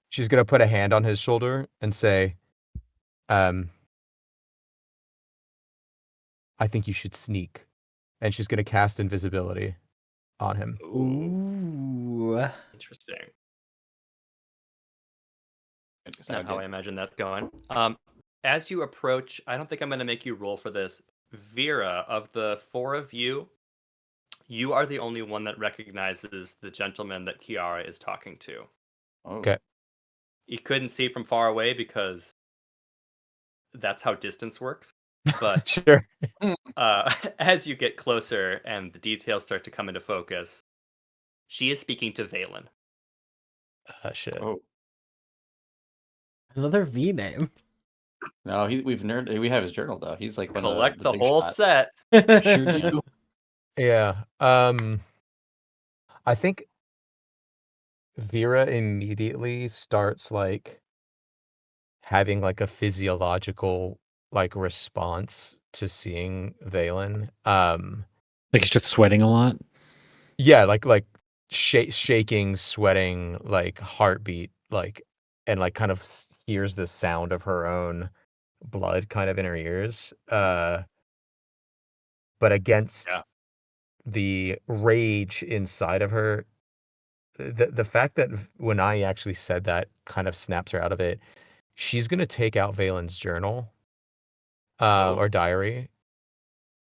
She's gonna put a hand on his shoulder and say, I think you should sneak. And she's going to cast invisibility on him. Ooh, Ooh. interesting. Because Not how I imagine that's going. As you approach, I don't think I'm going to make you roll for this. Vera, of the four of you, you are the only one that recognizes the gentleman that Kiara is talking to. Oh. Okay. You couldn't see from far away because that's how distance works. But Sure. as you get closer and the details start to come into focus, she is speaking to Valen. Shit. Oh. Another V name. No, we have his journal though. He's like one Collect of the big whole shot. set. Sure do. Yeah. I think Vera immediately starts like having like a physiological like response to seeing Valen. Like he's just sweating a lot. Yeah, like shaking, sweating, like heartbeat, like and like kind of hears the sound of her own blood kind of in her ears. But against Yeah. the rage inside of her, the fact that when I actually said that kind of snaps her out of it, she's gonna take out Valen's journal, or diary,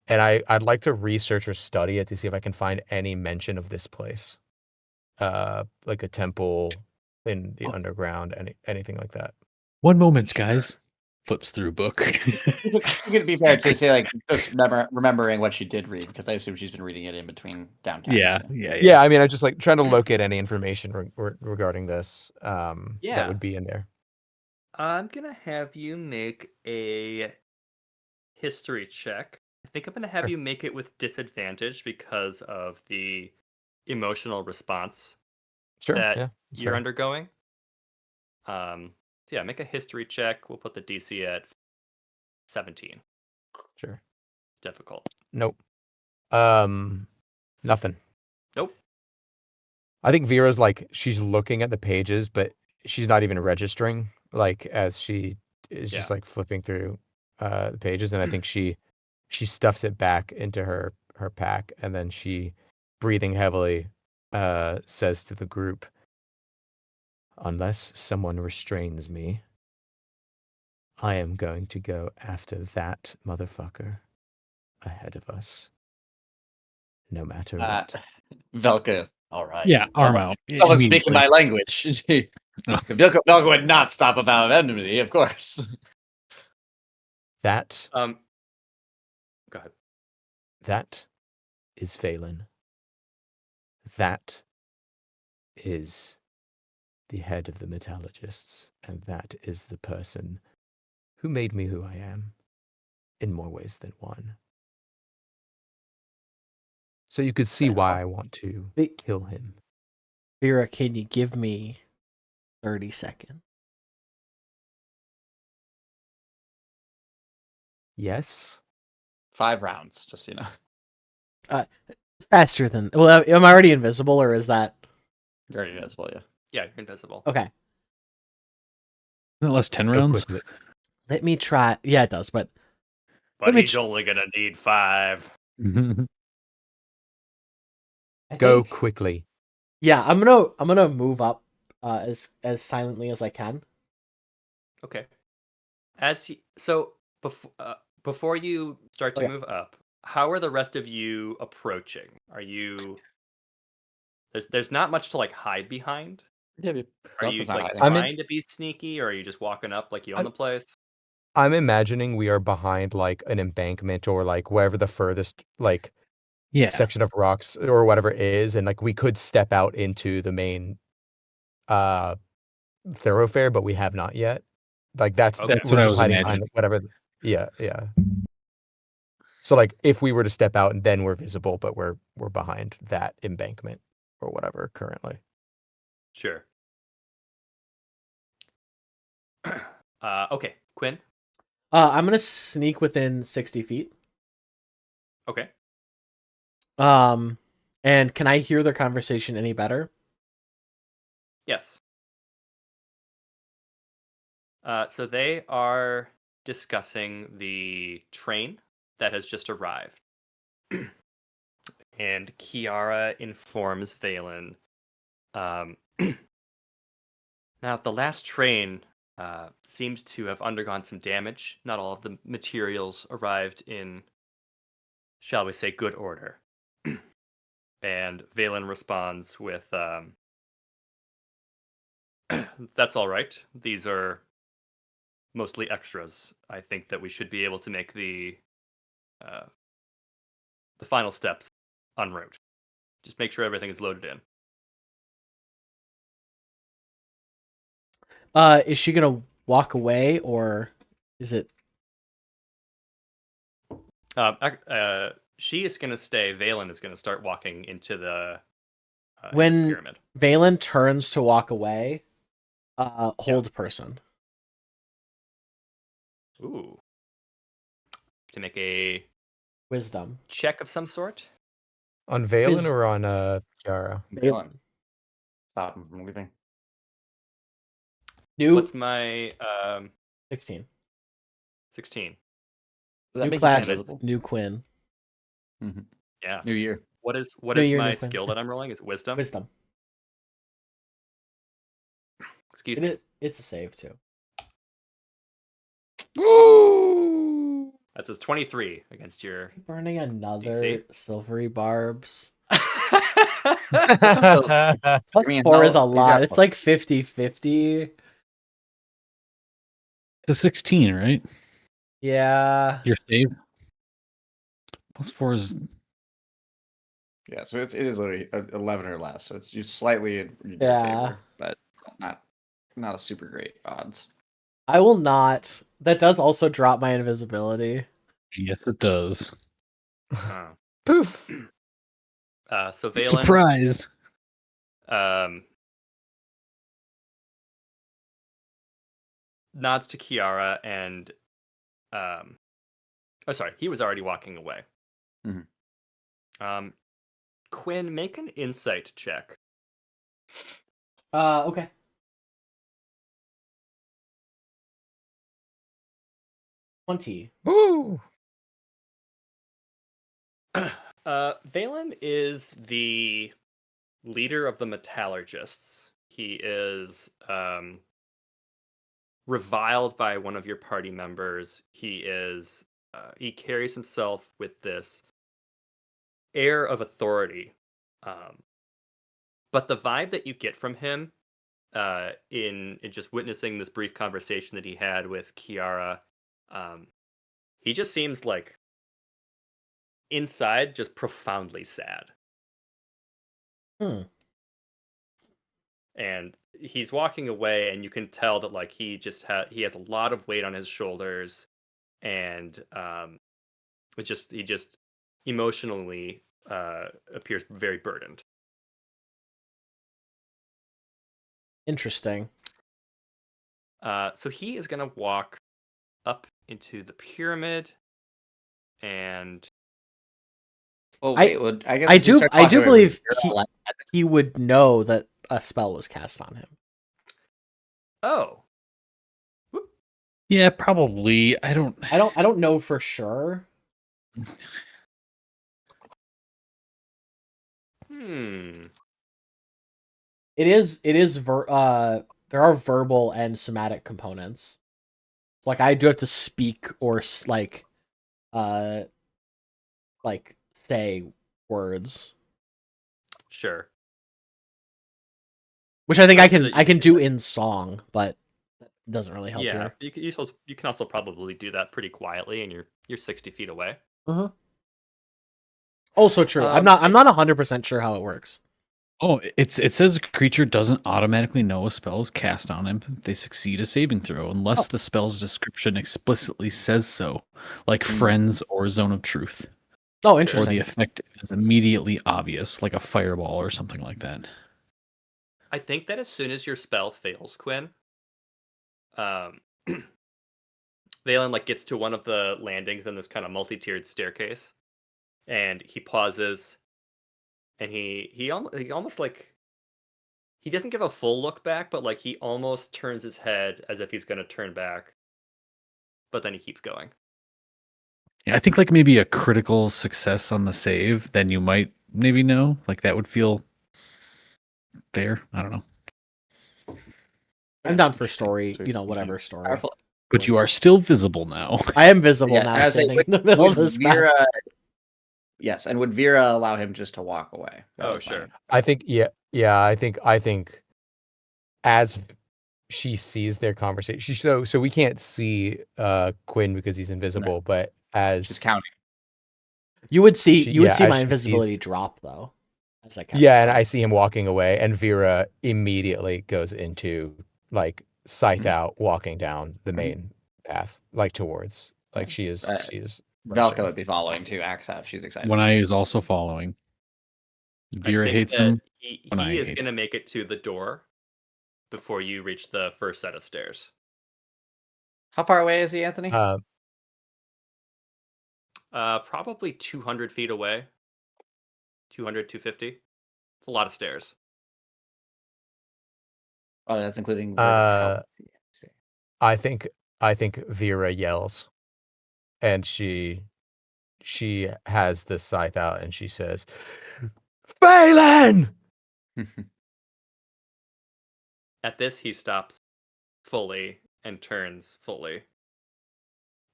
and I'd like to research or study it to see if I can find any mention of this place, like a temple in the Oh. underground, anything like that. One moment, guys. Flips through a book. You could be fair to say like just remembering what she did read, because I assume she's been reading it in between downtimes. yeah, so. yeah, yeah. Yeah, I mean, I just like trying to locate any information regarding this, Yeah. that would be in there. I'm going to have you make a history check. I think I'm going to have Sure. you make it with disadvantage because of the emotional response Sure, that yeah, that's you're fair. undergoing. So yeah, make a history check. We'll put the DC at 17. Sure. Difficult. Nope. Nothing. Nope. I think Vera's like she's looking at the pages, but she's not even registering. Like as she is just Yeah. like flipping through the pages, and I think she stuffs it back into her pack, and then she, breathing heavily, says to the group, "Unless someone restrains me, I am going to go after that motherfucker ahead of us, no matter what." Velka, all right. Yeah, arm out. Someone's speaking immediately. my language. Velka would not stop a vow of enmity, of course. That Go ahead. that is Valen. That is the head of the metallurgists, and that is the person who made me who I am, in more ways than one. So you could see Fair why enough. I want to Wait. kill him. Vera, can you give me 30 seconds? Yes? 5 rounds, just so you know. Faster than. Well, am I already invisible, or is that. You're already invisible, yeah. Yeah, you're invisible. Okay. Not less 10 Go rounds. quickly. Let me try. Yeah, it does, but. But Let me he's ch- only gonna need 5. I Go think- quickly. Yeah, I'm gonna move up as silently as I can. Okay. Before you start to Okay. move up, how are the rest of you approaching? Are you there's not much to like hide behind? Yeah, Are you Velka's not like hiding. I'm in- trying to be sneaky, or are you just walking up like you own I'm- the place? I'm imagining we are behind like an embankment or like wherever the furthest like Yeah. section of rocks or whatever is, and like we could step out into the main thoroughfare, but we have not yet. Like that's Okay. That's we're what I just was hiding imagining. behind whatever. Yeah, yeah. So like if we were to step out, then we're visible, but we're behind that embankment or whatever currently. Sure. Okay, Quinn. I'm gonna sneak within 60 feet. Okay. And can I hear their conversation any better? Yes. So they are discussing the train that has just arrived. And Kiara informs Valen. Now, the last train seems to have undergone some damage. Not all of the materials arrived in, shall we say, good order. And Valen responds with, that's all right. These are mostly extras. I think that we should be able to make the final steps en route. Just make sure everything is loaded in. Is she gonna walk away, or is it? She is going to stay. Valen is going to start walking into the When pyramid. Valen turns to walk away, hold person. Ooh. To make a Wisdom. check of some sort. On Valen Is- or on Kiara? Valen. Stop him from leaving. New What's my 16. 16? Does that New make you class, invisible? new Quinn. Yeah. New year. What is No, my you're new, Quinn. skill that I'm rolling? Is it wisdom? Wisdom. Excuse me. It's a save too. That's a 23 against your. Burning another DC. silvery barbs. I Plus mean, 4 is a how- he's lot. got- It's like 50-50. The 16, right? Yeah. Your save. +4 is Yeah, so it is literally 11 or less, so it's just slightly in your Yeah. favor, but not a super great odds. I will not. That does also drop my invisibility. yes, it does. Oh. Poof. So Valen Surprise! nods to Kiara and oh, sorry, he was already walking away. Mhm. Quinn, make an insight check. Okay. Ooh. Valen is the leader of the metallurgists. He is reviled by one of your party members. He carries himself with this air of authority. But the vibe that you get from him in just witnessing this brief conversation that he had with Kiara, he just seems like inside just profoundly sad. And he's walking away, and you can tell that like he has a lot of weight on his shoulders, and he just emotionally appears very burdened. Interesting. So he is gonna walk up into the pyramid, and Oh I- wait, well, I guess I as you do start I do talking, believe you're all like, he would know that a spell was cast on him. oh, Yeah, probably. I don't know for sure. It is there are verbal and somatic components. Like I do have to speak or say words, sure. which I think I I see that can you can do do in song, but that doesn't really help Yeah, here. you can also probably do that pretty quietly, and you're 60 feet away. Also true. I'm not 100% sure how it works. Oh, it says a creature doesn't automatically know a spell is cast on him if they succeed a saving throw, unless the spell's description explicitly says so, like Friends or Zone of Truth. Oh, Or interesting. the effect is immediately obvious, like a fireball or something like that. I think that as soon as your spell fails, Quinn, Valen like gets to one of the landings in this kind of multi-tiered staircase, and he pauses, and he almost like he doesn't give a full look back, but like he almost turns his head as if he's going to turn back, but then he keeps going. Yeah, I think like maybe a critical success on the save, then you might maybe know. Like that would feel fair. I don't know. I'm Okay, down for interesting. story, So you know, we can whatever story. powerful. But you are works. still visible now. I am visible Yeah, now, and I was saying, standing in the middle of would this path. Vera? Yes, and would Vera allow him just to walk away? That Oh, was my- sure. I think I think as she sees their conversation, so we can't see Quinn because he's invisible, but She's as counting. You would see She- yeah, my as she sees- invisibility drop though. As I cast yeah, and spell. I see him walking away, and Vera immediately goes into like scythe out, walking down the main path, like towards like she is Velka rushing. would be following too. Axe out. She's excited. When I is also following. Vera I think hates that him. he when I is hate going to make it to the door before you reach the first set of stairs. How far away is he, Anthony? Probably 200 feet away. 200, 250. It's a lot of stairs. Oh, that's including Uh, vertical. I think Vera yells, and she has the scythe out, and she says, "Phelan!" At this, he stops fully and turns fully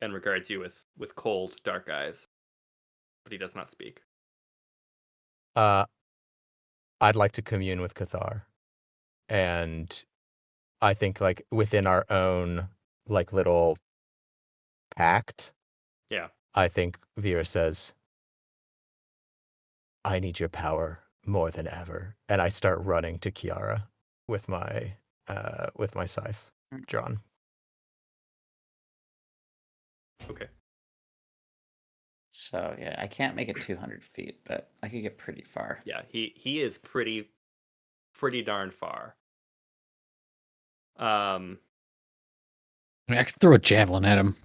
and regards you with cold, dark eyes. But he does not speak. I'd like to commune with Cathar, and I think like within our own like little pact, Yeah. I think Vera says, "I need your power more than ever," and I start running to Kiara with my scythe drawn. Okay. So yeah, I can't make it 200 feet, but I could get pretty far. Yeah, he is pretty darn far. I mean, I could throw a javelin at him.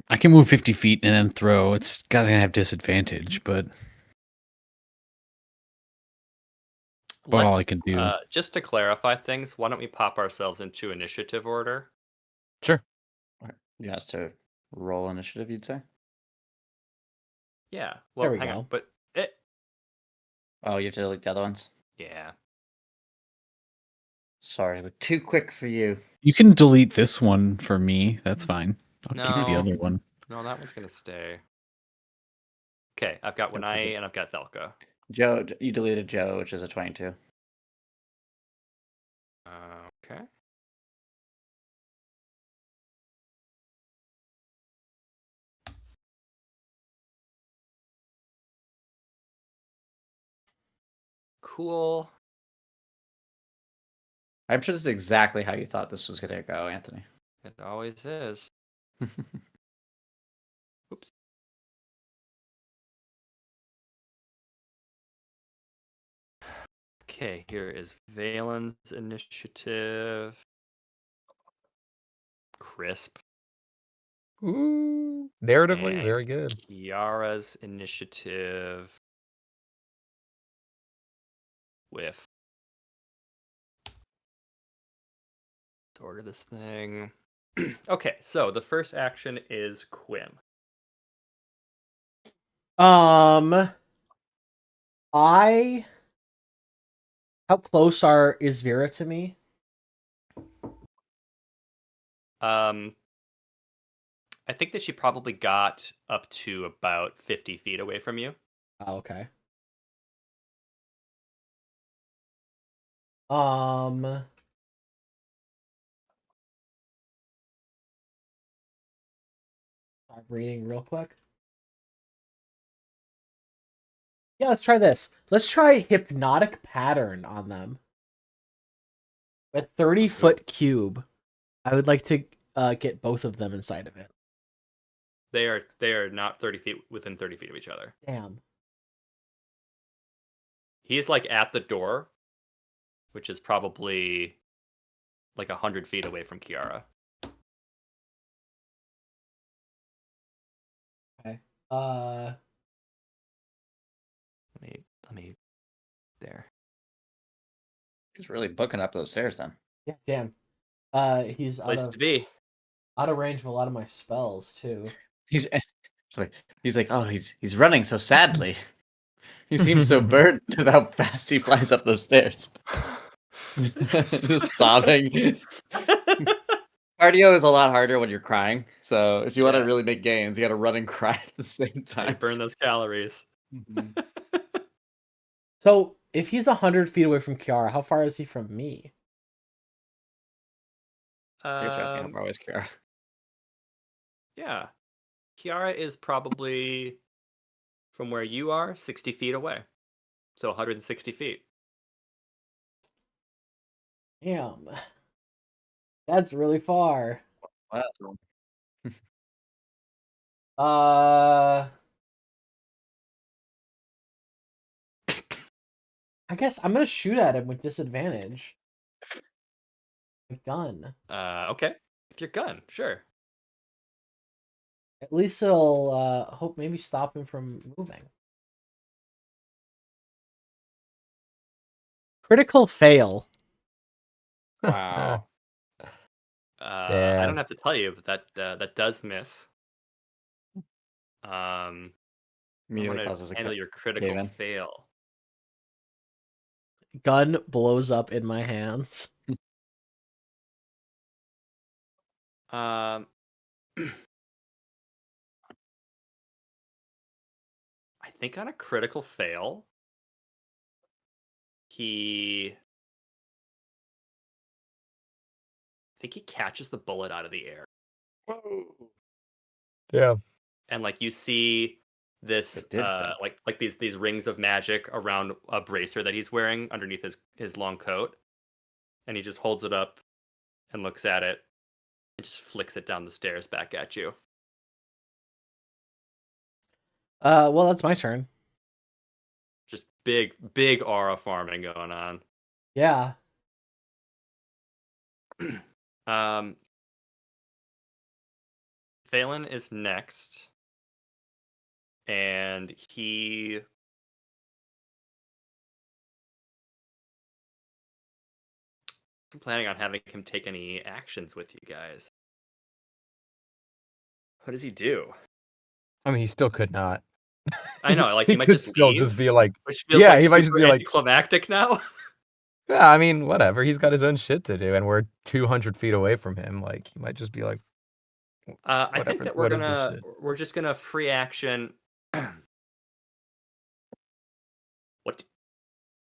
I can move 50 feet and then throw. It's gotta have disadvantage, but about all I can do. Just to clarify things, why don't we pop ourselves into initiative order? Sure. You has to roll initiative, you'd say? Yeah. Well, we hang go. on. But it. Oh, you have to delete the other ones? Yeah. Sorry, we're too quick for you. You can delete this one for me. That's fine. I'll keep the No. other one. No, that one's gonna stay. Okay, I've got Winai and I've got Velka. Joe, you deleted Joe, which is a 22. Okay. Cool. I'm sure this is exactly how you thought this was going to go, Anthony. It always is. Oops. Okay, here is Valen's initiative. Crisp. Ooh, narratively, And very good. Kiara's initiative with let's order this thing. Okay, so the first action is Quinn. How close is Vera to me? I think that she probably got up to about 50 feet away from you. Oh, okay. I'm reading real quick. Yeah, let's try this. Let's try hypnotic pattern on them. With 30-foot cube, I would like to get both of them inside of it. They are not 30 feet within 30 feet of each other. Damn. He's like at the door, which is probably like 100 feet away from Kiara. Okay. Let me there. He's really booking up those stairs then. Yeah, damn. He's Place to be. out of range of a lot of my spells too. He's he's like, oh, he's running so sadly. He seems so burdened with how fast he flies up those stairs. Just sobbing. Cardio is a lot harder when you're crying. So if you want to Yeah. really make gains, you got to run and cry at the same How you time. burn those calories. Mhm. So if he's 100 feet away from Kiara, how far is he from me? I guess you're asking how Um, far away is Kiara. yeah. Kiara is probably from where you are 60 feet away. So 160 feet. Damn. That's really far. Wow. I guess I'm gonna shoot at him with disadvantage. A gun. Okay. With your gun, sure. At least it'll hope maybe stop him from moving. Critical fail. Wow. I don't Damn. have to tell you, but that does miss. I'm Immediately gonna causes a handle your critical cave-in. fail. Gun blows up in my hands. Um, I think on a critical fail, I think he catches the bullet out of the air, Yeah. and like you see this It did hit. like these rings of magic around a bracer that he's wearing underneath his long coat, and he just holds it up and looks at it and just flicks it down the stairs back at you. Well, that's my turn. Just big aura farming going on. Yeah. Phelan is next, and he isn't planning on having him take any actions with you guys. What does he do? I mean, he still could not. I know, like He he might could just still leave, just be like, which feels yeah, like he might just super be like, anticlimactic now. yeah, I mean, whatever. He's got his own shit to do, and we're 200 feet away from him. Like, he might just be like, I think whatever. that What is this shit? we're just gonna free action. What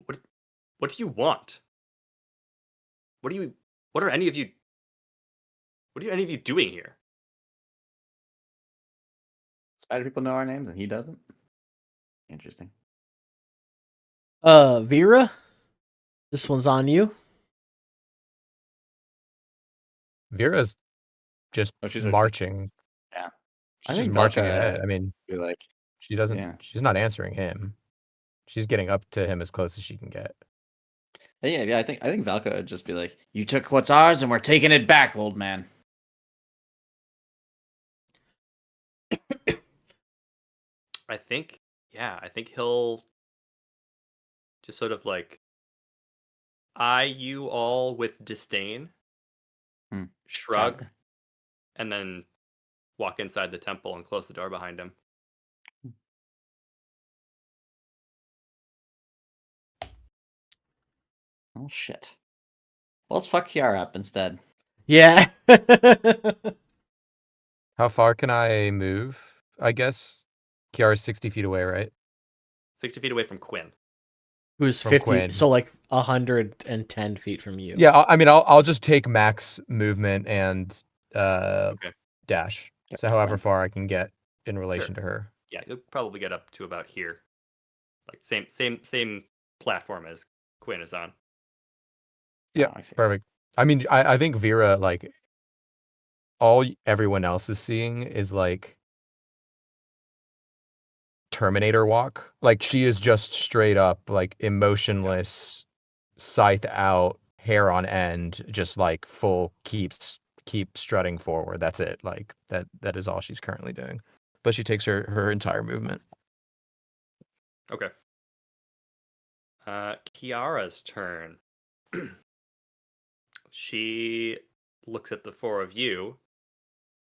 what what do you want? What do you what are any of you what are any of you doing here? Spider people know our names and he doesn't. Interesting. Vera, this one's on you. Vera's just Oh, she's marching. Yeah. She's just marching ahead. I mean, be like, she doesn't. yeah. She's not answering him. She's getting up to him as close as she can get. Yeah, I think Valka would just be like, you took what's ours and we're taking it back, old man. I think he'll just sort of like eye you all with disdain, shrug, Sadly. and then walk inside the temple and close the door behind him. Oh shit. Well, let's fuck Kiara up instead. Yeah. How far can I move? I guess Kiara's 60 feet away, right? 60 feet away from Quinn. Who's From 50, Quinn. so like 110 feet from you. Yeah, I mean, I'll just take max movement and Okay. dash. Get So to however Quinn. far I can get in relation to her. Yeah, you'll probably get up to about here. Like same platform as Quinn is on. Yeah, Oh, I see. perfect. I mean, I think Vera, like, everyone else is seeing is like Terminator walk. Like, she is just straight up like emotionless, scythe out, hair on end, just like full keep strutting forward. That's it. Like that is all she's currently doing. But she takes her entire movement. Okay. Kiara's turn. She looks at the four of you,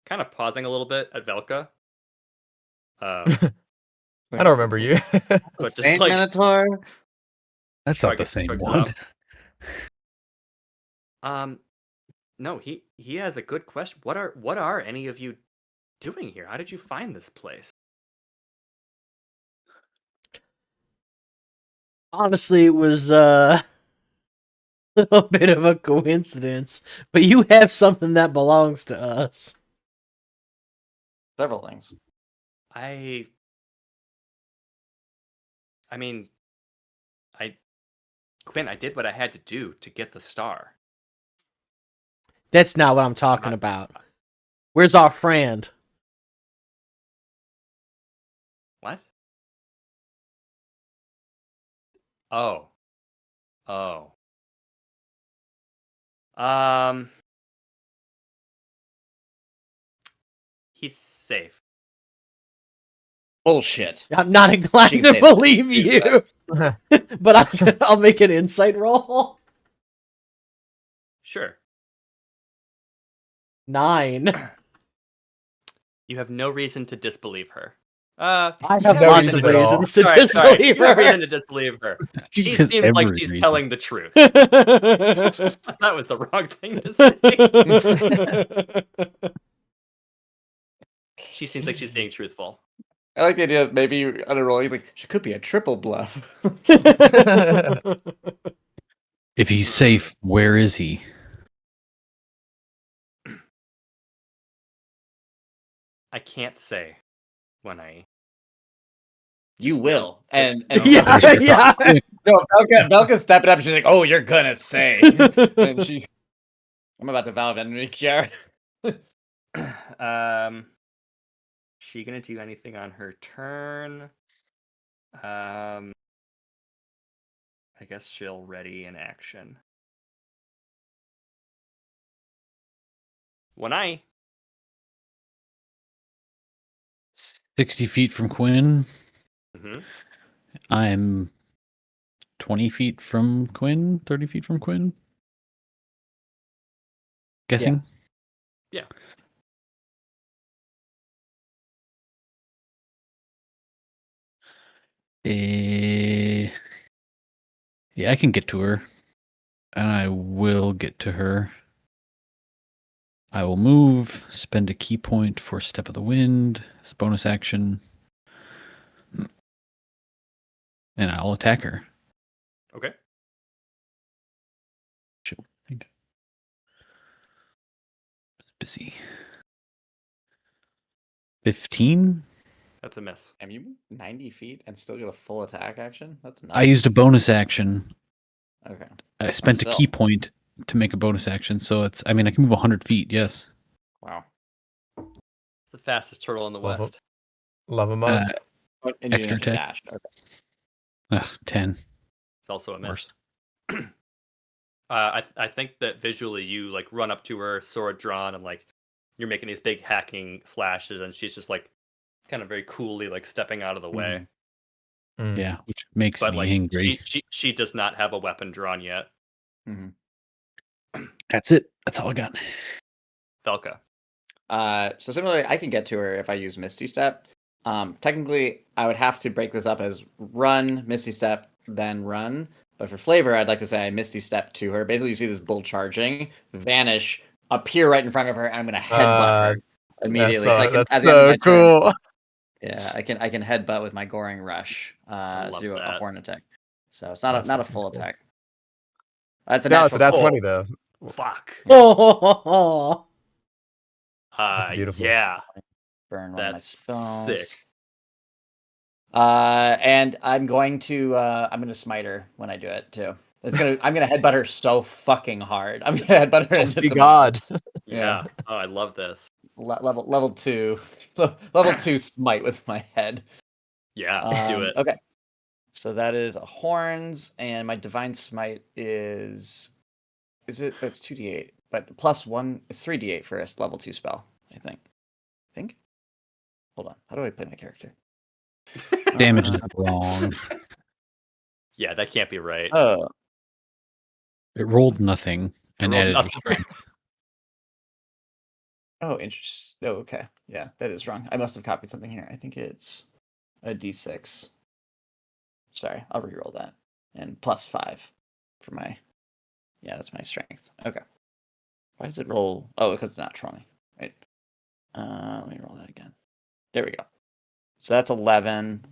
kind of pausing a little bit at Velka, I don't remember you. But just Saint like Minotaur. That's So I not the guess you same checked it one. no, he has a good question. What are any of you doing here? How did you find this place? Honestly, it was a little bit of a coincidence, but you have something that belongs to us. Several things. I mean, Quinn, I did what I had to do to get the star. That's not what I'm talking not- about. Where's our friend? What? Oh. Oh. He's safe. Bullshit. I'm not inclined She can to say that. believe She can you, but I'll make an insight roll. Sure. 9. You have no reason to disbelieve her. I you have no lots reason of at all. reasons to Sorry, disbelieve you have her. reason to disbelieve her. She Because seems like every she's reason. telling the truth. That was the wrong thing to say. She seems like she's being truthful. I like the idea that maybe on a roll, he's like, she could be a triple bluff. If he's safe, where is he? I can't say when I. You Just will. know. Just And know. yeah, yeah. no, Belka's stepping up. She's like, "Oh, you're gonna say," and she's. I'm about to vow enemy, Kiara. She gonna do anything on her turn? I guess she'll ready in action. When I 60 feet from Quinn. Mhm. I'm 20 feet from Quinn, 30 feet from Quinn. Guessing? Yeah. Yeah, I can get to her. And I will get to her. I will move, spend a key point for Step of the Wind as a bonus action. And I'll attack her. Okay. Shit, I think. Busy. 15? That's a miss. Can you move 90 feet and still get a full attack action? That's nuts. I used a bonus action. Okay. I spent a still. key point to make a bonus action, so it's. I mean, I can move 100 feet. Yes. Wow. It's the fastest turtle in the Love West. Love him up. And you Extra didn't attack? have to dash. Okay. 10. It's also a miss. Worse. I think that visually you like run up to her, sword drawn, and like you're making these big hacking slashes, and she's just like kind of very coolly like stepping out of the way. Mm. Yeah, which makes But me like angry. she does not have a weapon drawn yet. That's it. That's all I got. Velka. So similarly, I can get to her if I use Misty Step. Technically, I would have to break this up as run, Misty Step, then run. But for flavor, I'd like to say I Misty Step to her. Basically, you see this bull charging, vanish, appear right in front of her, and I'm going to headbutt her immediately. That's So I can, that's at the end of so my turn, cool. yeah, I can headbutt with my Goring Rush I to love do a that. horn attack. So it's not That's not a fucking full cool. attack. That's a No, it's natural a nat 20 Oh. though. Fuck. Oh, That's beautiful. Yeah. burn one of my That's spells. sick. And I'm going to smite her when I do it too. I'm gonna headbutt her so fucking hard. I'm gonna headbutt her Just into be some God. Yeah. Oh, I love this. level 2 level 2 smite with my head. Yeah. Do it. Okay. So that is a horns, and my divine smite it's 2d8, but plus 1, it's 3d8 for a level 2 spell, I think. Hold on. How do I play my character? Damage is wrong. Yeah, that can't be right. Oh, It rolled nothing and rolled added nothing. restraint. Oh, interesting. Oh, okay. Yeah, that is wrong. I must have copied something here. I think it's a d6. Sorry, I'll reroll that. And +5 for my. Yeah, that's my strength. Okay. Why does it roll? Oh, because it's not trolling. Right. Let me roll that again. There we go. So that's 11.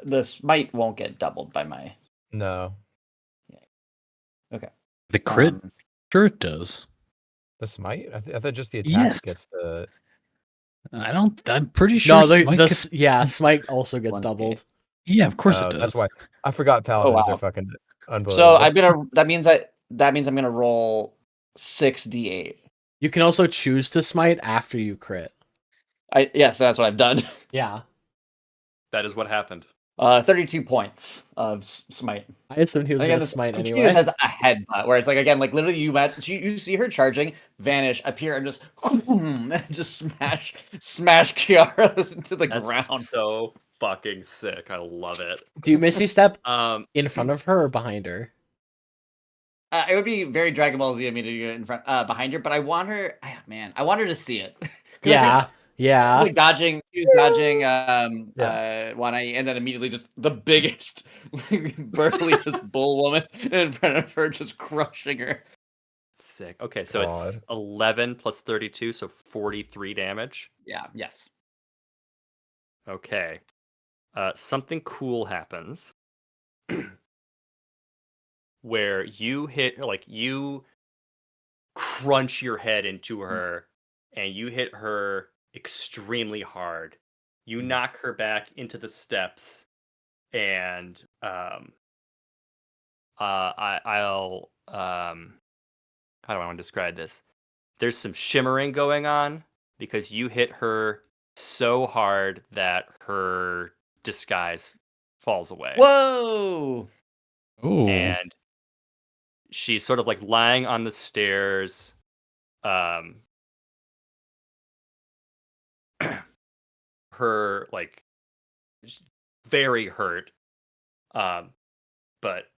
The smite won't get doubled by my. No, Okay. The crit, Um, sure it does. the smite. I thought just the attack Yes. gets the. I don't. I'm pretty sure. No, Smite the gets, yeah, smite also gets 1d8. doubled. yeah, of course it does. That's why I forgot paladins are wow. fucking So unbelievable. that means I'm gonna roll 6d8. You can also choose to smite after you crit. Yes, that's what I've done. Yeah, That is what happened. 32 points of smite. I assumed he was Again, gonna smite she just anyway. has a headbutt where it's like again, like literally you see her charging, vanish, appear, and just just smash Kiara into the That's ground. so fucking sick. I love it. Do you Misty Step Um, in front of her or behind her? It would be very Dragon Ball Z of me to get in front behind her, but I want her. Man, I want her to see it. 'Cause I Yeah, think yeah. like dodging, she was dodging Yeah. one eye, and then immediately just the biggest, burliest bull woman in front of her, just crushing her. sick. Okay, so it's God. 11 plus 32, so 43 damage. Yeah. Yes. Okay. Something cool happens where you hit, like, you crunch your head into her and you hit her extremely hard. You knock her back into the steps, and I'll how do I want to describe this? There's some shimmering going on because you hit her so hard that her disguise falls away. Whoa! Oh, And she's sort of like lying on the stairs, um her like very hurt, um but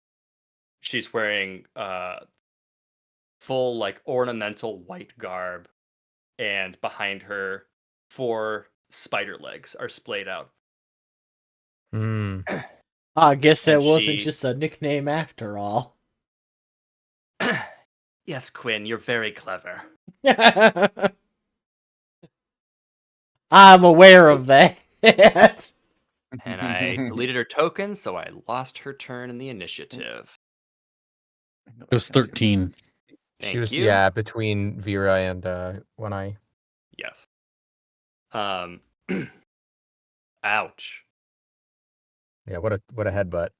she's wearing full like ornamental white garb, and behind her 4 spider legs are splayed out. Hmm. I guess that And wasn't she just a nickname after all. Yes, Quinn, you're very clever. I'm aware of that. And I deleted her token, so I lost her turn in the initiative. it was 13. She Thank was you. between Vera and One Eye. Yes. Um ouch. Yeah, what a headbutt.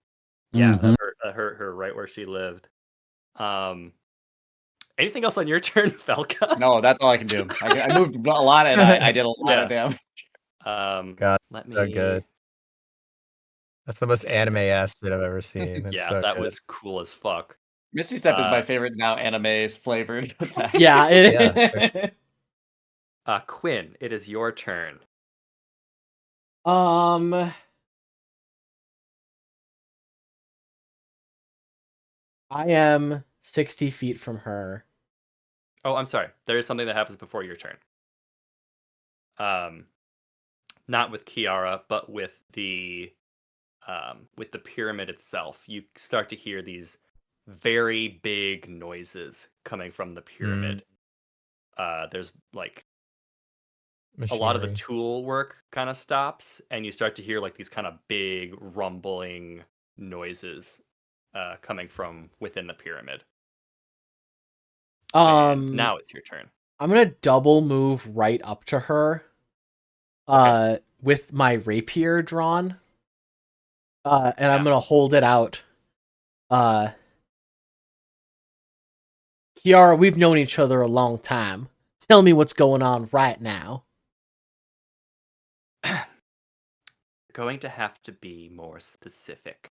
Yeah, Mhm. that hurt her right where she lived. Anything else on your turn, Felka? No, that's all I can do. I moved a lot, and I did a lot of damage. God, Let so me. good. That's the most Okay. anime ass shit I've ever seen. It's Yeah, so that good. was cool as fuck. Misty Step is my favorite now anime flavored attack. Yeah, Yeah. Quinn, it is your turn. I am 60 feet from her. Oh, I'm sorry. There is something that happens before your turn. Not with Kiara, but with the pyramid itself. You start to hear these very big noises coming from the pyramid. There's like a lot of the Machinery. tool work kind of stops, and you start to hear like these kind of big rumbling noises coming from within the pyramid. And now it's your turn. I'm gonna double move right up to her. Okay. With my rapier drawn. And Yeah. I'm gonna hold it out. Kiara, we've known each other a long time. Tell me what's going on right now. Going to have to be more specific.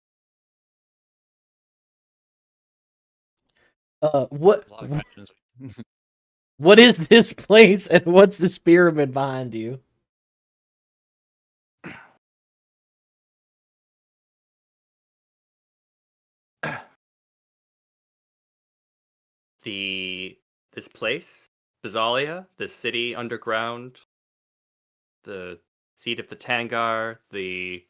What? A lot of questions. What is this place, and what's this pyramid behind you? This place Bizalia, the city underground, the seat of the Tangar, the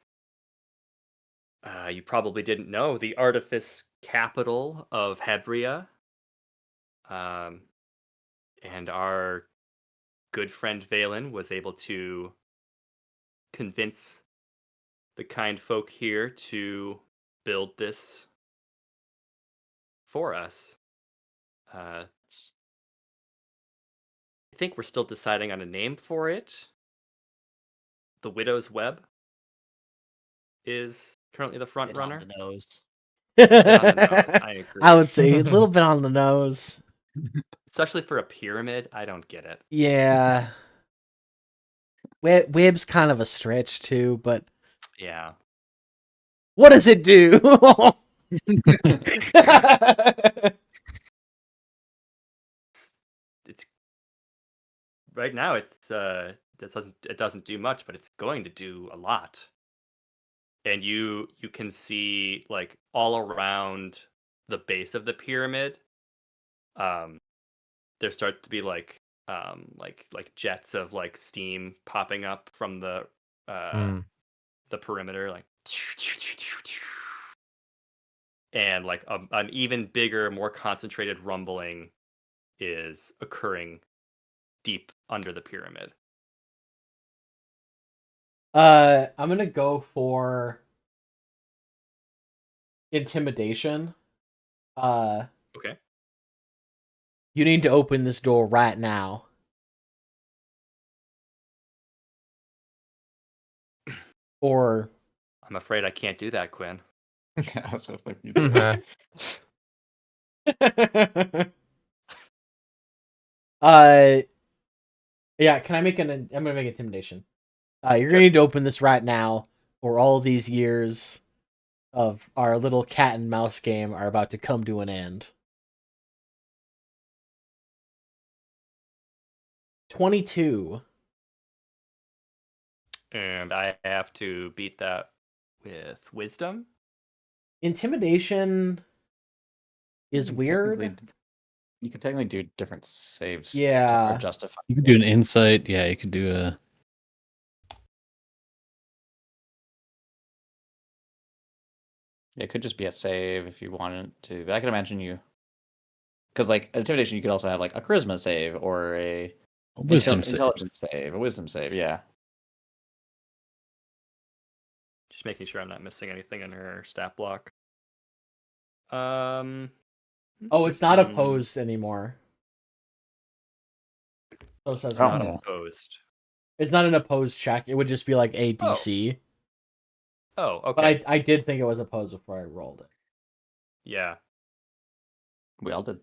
you probably didn't know, the artifice capital of Hebria. And our good friend Valen was able to convince the kind folk here to build this for us. I think we're still deciding on a name for it. The Widow's Web is currently the front Bit on runner. the nose. Bit on the nose, I agree. I would say a little bit on the nose. Especially for a pyramid, I don't get it. Yeah. Web's kind of a stretch too, but Yeah. what does it do? It's right now it doesn't do much, but it's going to do a lot. And you can see like all around the base of the pyramid, there starts to be like jets of like steam popping up from the perimeter, like, and like an even bigger, more concentrated rumbling is occurring deep under the pyramid. I'm gonna go for intimidation. Okay. You need to open this door right now. Or I'm afraid I can't do that, Quinn. yeah, can I make I'm gonna make intimidation. You're gonna need to open this right now, or all these years of our little cat and mouse game are about to come to an end. 22. And I have to beat that with wisdom. Intimidation is weird. You could technically do different saves. Yeah. To justify. You could do an insight. Yeah, you could do a. It could just be a save if you wanted to. But I can imagine you, because like intimidation, you could also have like a charisma save or a Wisdom save. intelligence save, a wisdom save. Yeah. Just making sure I'm not missing anything in her stat block. Oh, it's not opposed anymore. So it says not Monday. opposed. It's not an opposed check. It would just be like ADC. Oh, okay. But I did think it was opposed before I rolled it. Yeah. We all did.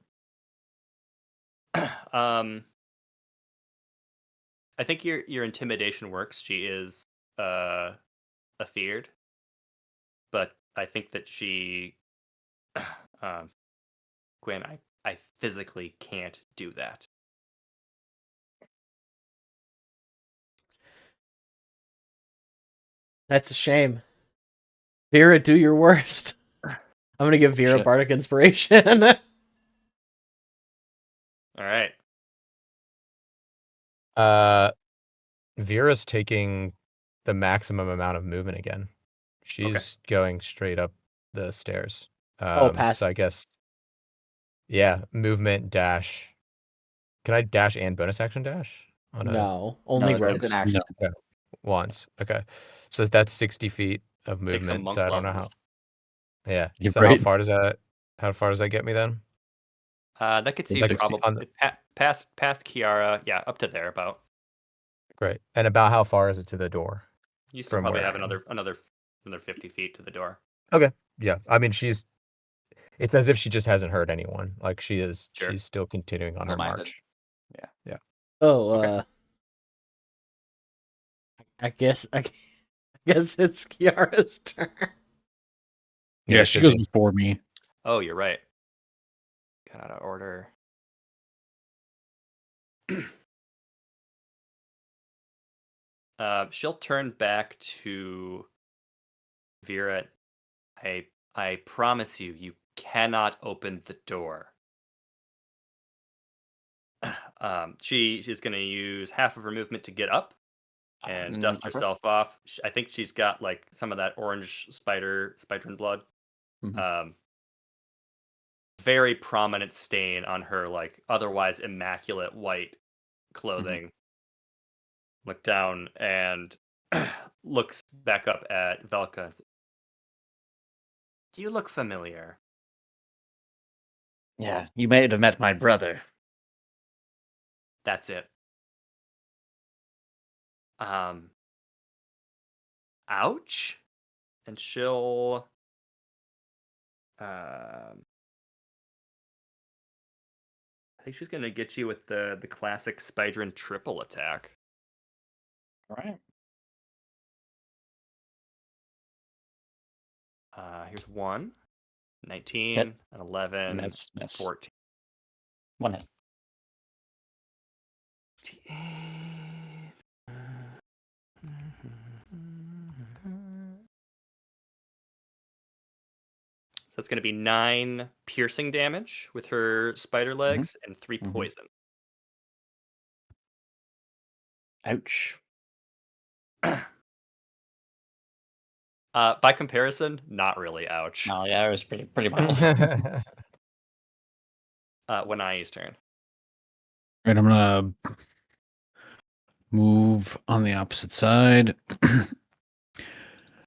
I think your intimidation works. She is afeared, but I think that she, Gwen, I physically can't do that. That's a shame. Vera, do your worst. I'm gonna give Vera Shit. Bardic Inspiration. All right. Vera's taking the maximum amount of movement again. She's going straight up the stairs. Past. So I guess, yeah, movement dash. Can I dash and bonus action dash? No, only No, it's rogues. an action. No. Okay. Once. Okay. So that's 60 feet of Take some movement. monk So I don't know how. levels. Yeah. You're So right. how far does that get me then? That gets you Like probably past Kiara. Yeah, up to there about. Great. And about how far is it to the door? You still From probably where have I am? another 50 feet to the door. Okay. Yeah. I mean, it's as if she just hasn't heard anyone. Like she's still continuing on her Still minded. march. Yeah. Oh, Okay. I guess it's Kiara's turn. Yeah, it she should goes be. before me. Oh, you're right. Got out of order. She'll turn back to Vera. I promise you, you cannot open the door. She's going to use half of her movement to get up and dust Okay. herself off. I think she's got like some of that orange spider blood. Mhm. Very prominent stain on her like otherwise immaculate white clothing. Look down and looks back up at Velka. And says, do you look familiar? Yeah, you may have met my brother. That's it. Ouch. And she'll I think she's gonna get you with the classic Spydrin triple attack. All right. Here's 1, 19, Hit. and 11, Miss. 14. One hit. So it's going to be 9 piercing damage with her spider legs and 3 Mhm. poison. Ouch. By comparison, not really ouch. Oh yeah, it was pretty mild. Wanai's turn. Right, I'm gonna move on the opposite side.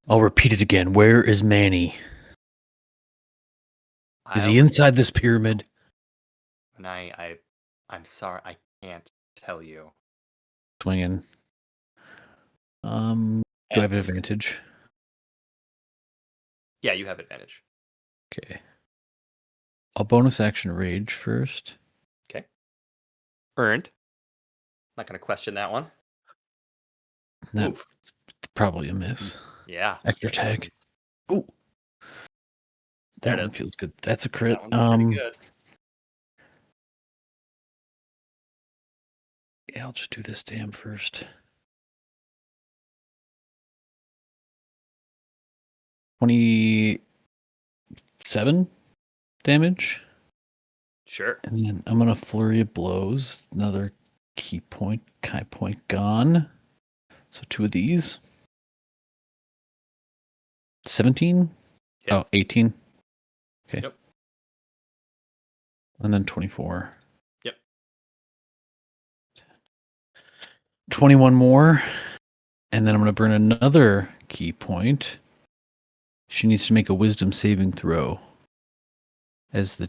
I'll repeat it again. Where is Manny? Is he inside this pyramid? Wanai, I'm sorry, I can't tell you. Swinging. Do I have an advantage? Yeah, you have advantage. Okay. I'll bonus action rage first. Okay. Earned. Not going to question that one. That Oof. probably a miss. Yeah. Extra attack. Ooh. There That it one is. feels good. That's a crit. That one's pretty good. Yeah, I'll just do this damn first. 27 damage. Sure. And then I'm gonna flurry of blows. Another key point gone. So 2 of these. 17? Oh, Hits. 18. Okay. Yep. And then 24. Yep. 21 more. And then I'm going to burn another key point. She needs to make a wisdom saving throw. As as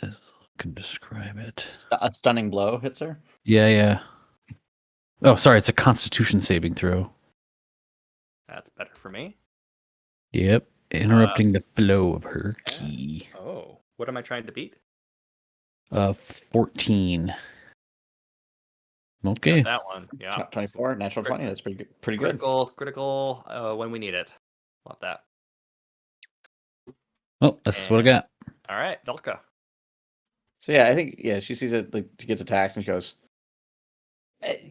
I can describe it. A stunning blow hits her. Yeah. Oh, sorry, it's a constitution saving throw. That's better for me. Yep. Interrupting the flow of her key. Oh, what am I trying to beat? 14. Okay. Got that one. Yeah. 24, natural 20. That's pretty good. Pretty good. Critical when we need it. Love that. Well, that's what I got. All right, Velka. So yeah, I think she sees it, like she gets attacked and she goes.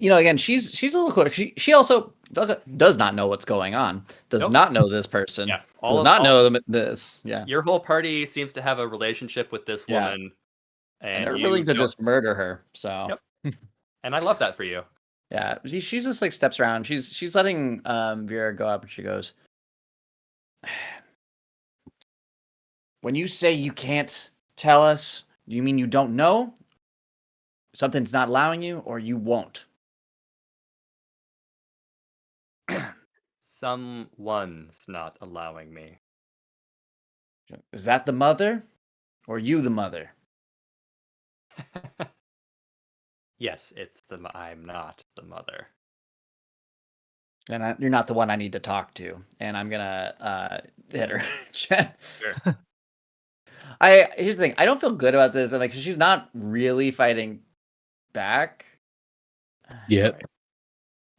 Again, she's a little quick. She also does not know what's going on. Does Nope. not know this person. Yeah. Does not know this. Yeah. Your whole party seems to have a relationship with this Yeah. woman, And and they're you willing to don't- just murder her. So. Yep. And I love that for you. Yeah, she's just like steps around. She's letting Vera go up, and she goes, "When you say you can't tell us, do you mean you don't know? Something's not allowing you, or you won't?" Someone's not allowing me. Is that the mother, or you the mother? Yes, I'm not the mother. And you're not the one I need to talk to. And I'm gonna hit her. Sure. Here's the thing. I don't feel good about this. Like she's not really fighting back. Yep.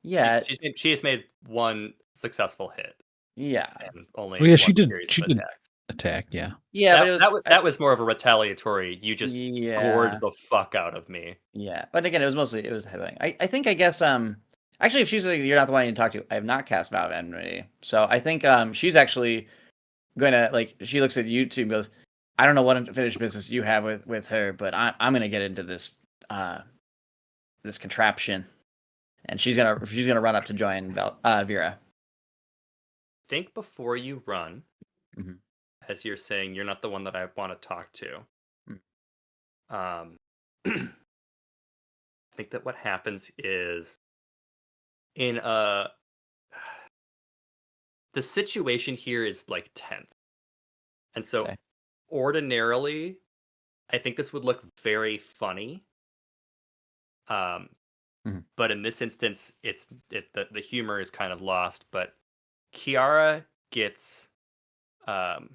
Yeah. She has made one successful hit. Yeah. And only. Oh, yeah, one she did. series She of did attacks. attack. Yeah. Yeah, but it was that was more of a retaliatory. You just gored the fuck out of me. Yeah, but again, it was headbutting. I think actually if she's like, you're not the one I need to talk to, I have not cast Vow of Enmity. So I think she's actually gonna like she looks at you two and goes, I don't know what unfinished business you have with her, but I'm gonna get into this this contraption, and she's gonna run up to join Vera. Think before you run, Mhm. as you're saying, you're not the one that I want to talk to. Mm. I think that what happens is in a the situation here is like tense, and so Say. ordinarily, I think this would look very funny. Um, Mhm. but in this instance, the humor is kind of lost. But Kiara gets, for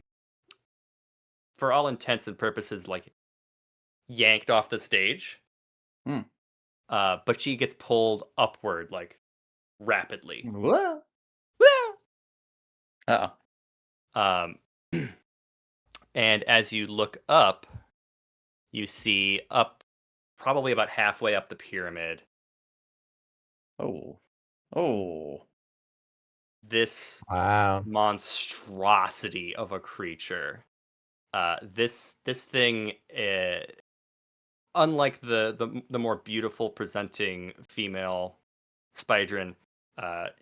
all intents and purposes, like yanked off the stage. Hmm. But she gets pulled upward like rapidly. What? Uh Um, and as you look up, you see up probably about halfway up the pyramid oh. Oh. this Wow. monstrosity of a creature. This thing, unlike the more beautiful presenting female Spydrin,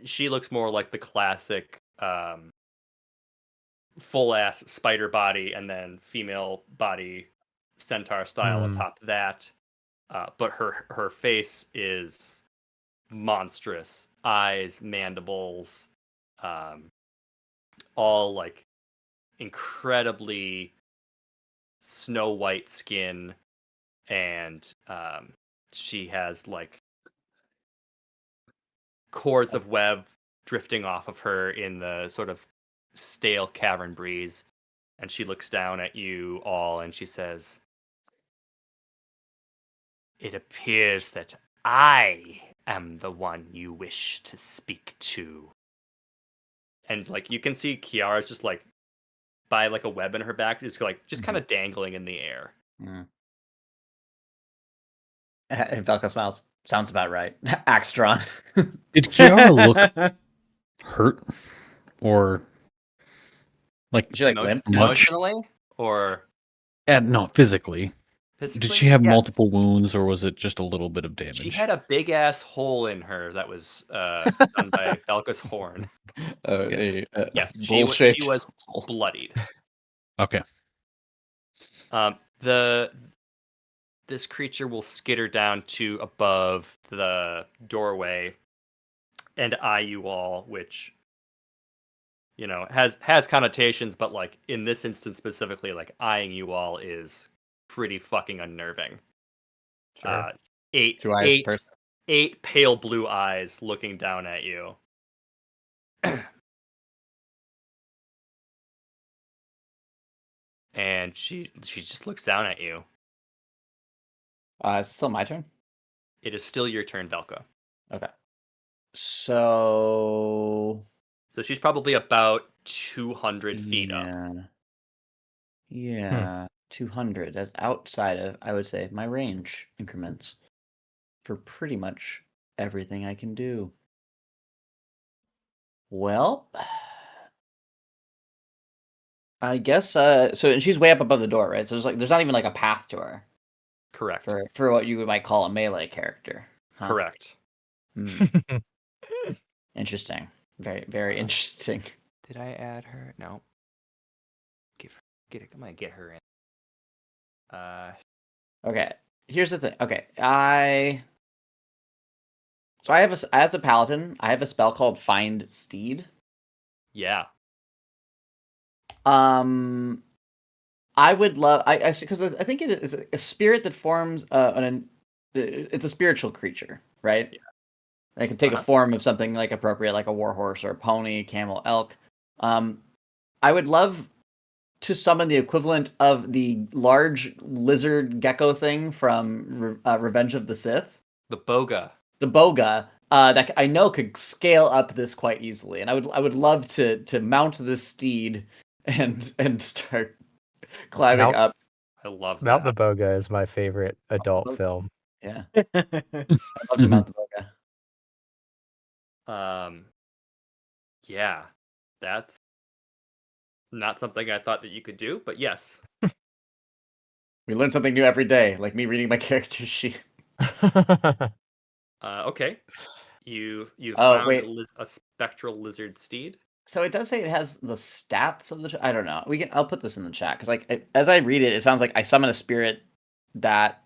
she looks more like the classic full ass spider body and then female body centaur style Hmm. atop that. But her face is monstrous. Eyes, mandibles, um, all like incredibly snow white skin, and she has like cords of web drifting off of her in the sort of stale cavern breeze. And she looks down at you all and she says, "It appears that I am the one you wish to speak to." And like you can see Kiara's just like by like a web in her back, just kind of dangling in the air. Mm. And Velka smiles. Sounds about right. Axe drawn. Did Kiara look hurt or like She like limp. much? Emotionally or No, physically. Did physically? she have Yes. multiple wounds or was it just a little bit of damage? She had a big ass hole in her that was done by Velka's horn. Yes, she bull-shaped was hole. bloodied. Okay. This creature will skitter down to above the doorway and eye you all, which has connotations, but like in this instance specifically, like eyeing you all is pretty fucking unnerving. Sure. Eight, 2 eyes eight, person. eight pale blue eyes looking down at you. And she just looks down at you. It's still my turn. It is still your turn, Velka. Okay. So So she's probably about 200 feet up. Yeah. 200. That's outside of, I would say, my range increments for pretty much everything I can do. Well, I guess so, and she's way up above the door, right? So there's not even like a path to her Correct. for what you might call a melee character. Huh? Correct. Interesting. Very, very interesting. Did I add her? No. I'm gonna get her in. Okay. Here's the thing. Okay, so I have as a paladin, I have a spell called Find Steed. Yeah. I would love I because I think it is a spirit that forms it's a spiritual creature, right? Yeah. It can take a form of something like appropriate, like a warhorse or a pony, camel, elk. I would love to summon the equivalent of the large lizard gecko thing from Revenge of the Sith. The Boga. The Boga, that I know could scale up this quite easily, and I would love to mount this steed and start climbing up. I love Mount that. the Boga is my favorite adult film. Yeah, I'd love to mount the Boga. Yeah, that's not something I thought that you could do, but yes. We learn something new every day, like me reading my character sheet. Okay. You Oh, found wait. a spectral lizard steed. So it does say it has the stats of the. I don't know. I'll put this in the chat because as I read it, it sounds like I summon a spirit that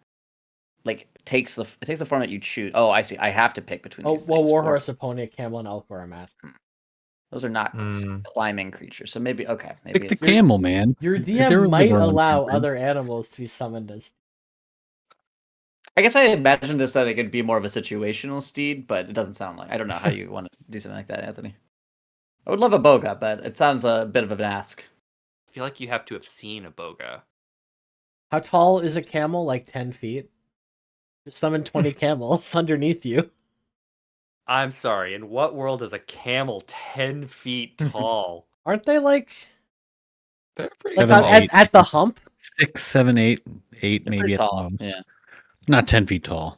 takes the form that you choose. Oh, I see. I have to pick between these things. Warhorse, a pony, a camel, and elk, or a mask. Those are not climbing creatures, so maybe maybe Pick the it's camel, man. Your They're DM might liberal in allow temperance. other animals to be summoned as. I guess I imagined this that it could be more of a situational steed, but it doesn't sound like. I don't know how you want to do something like that, Anthony. I would love a boga, but it sounds a bit of an ask. I feel like you have to have seen a boga. How tall is a camel? Like 10 feet. Just summon 20 camels underneath you. I'm sorry. In what world is a camel 10 feet tall? Aren't they like They're pretty like Seven, tall. eight. at the hump? 6, 7, 8, They're maybe pretty at the tall. most. Yeah. Not 10 feet tall.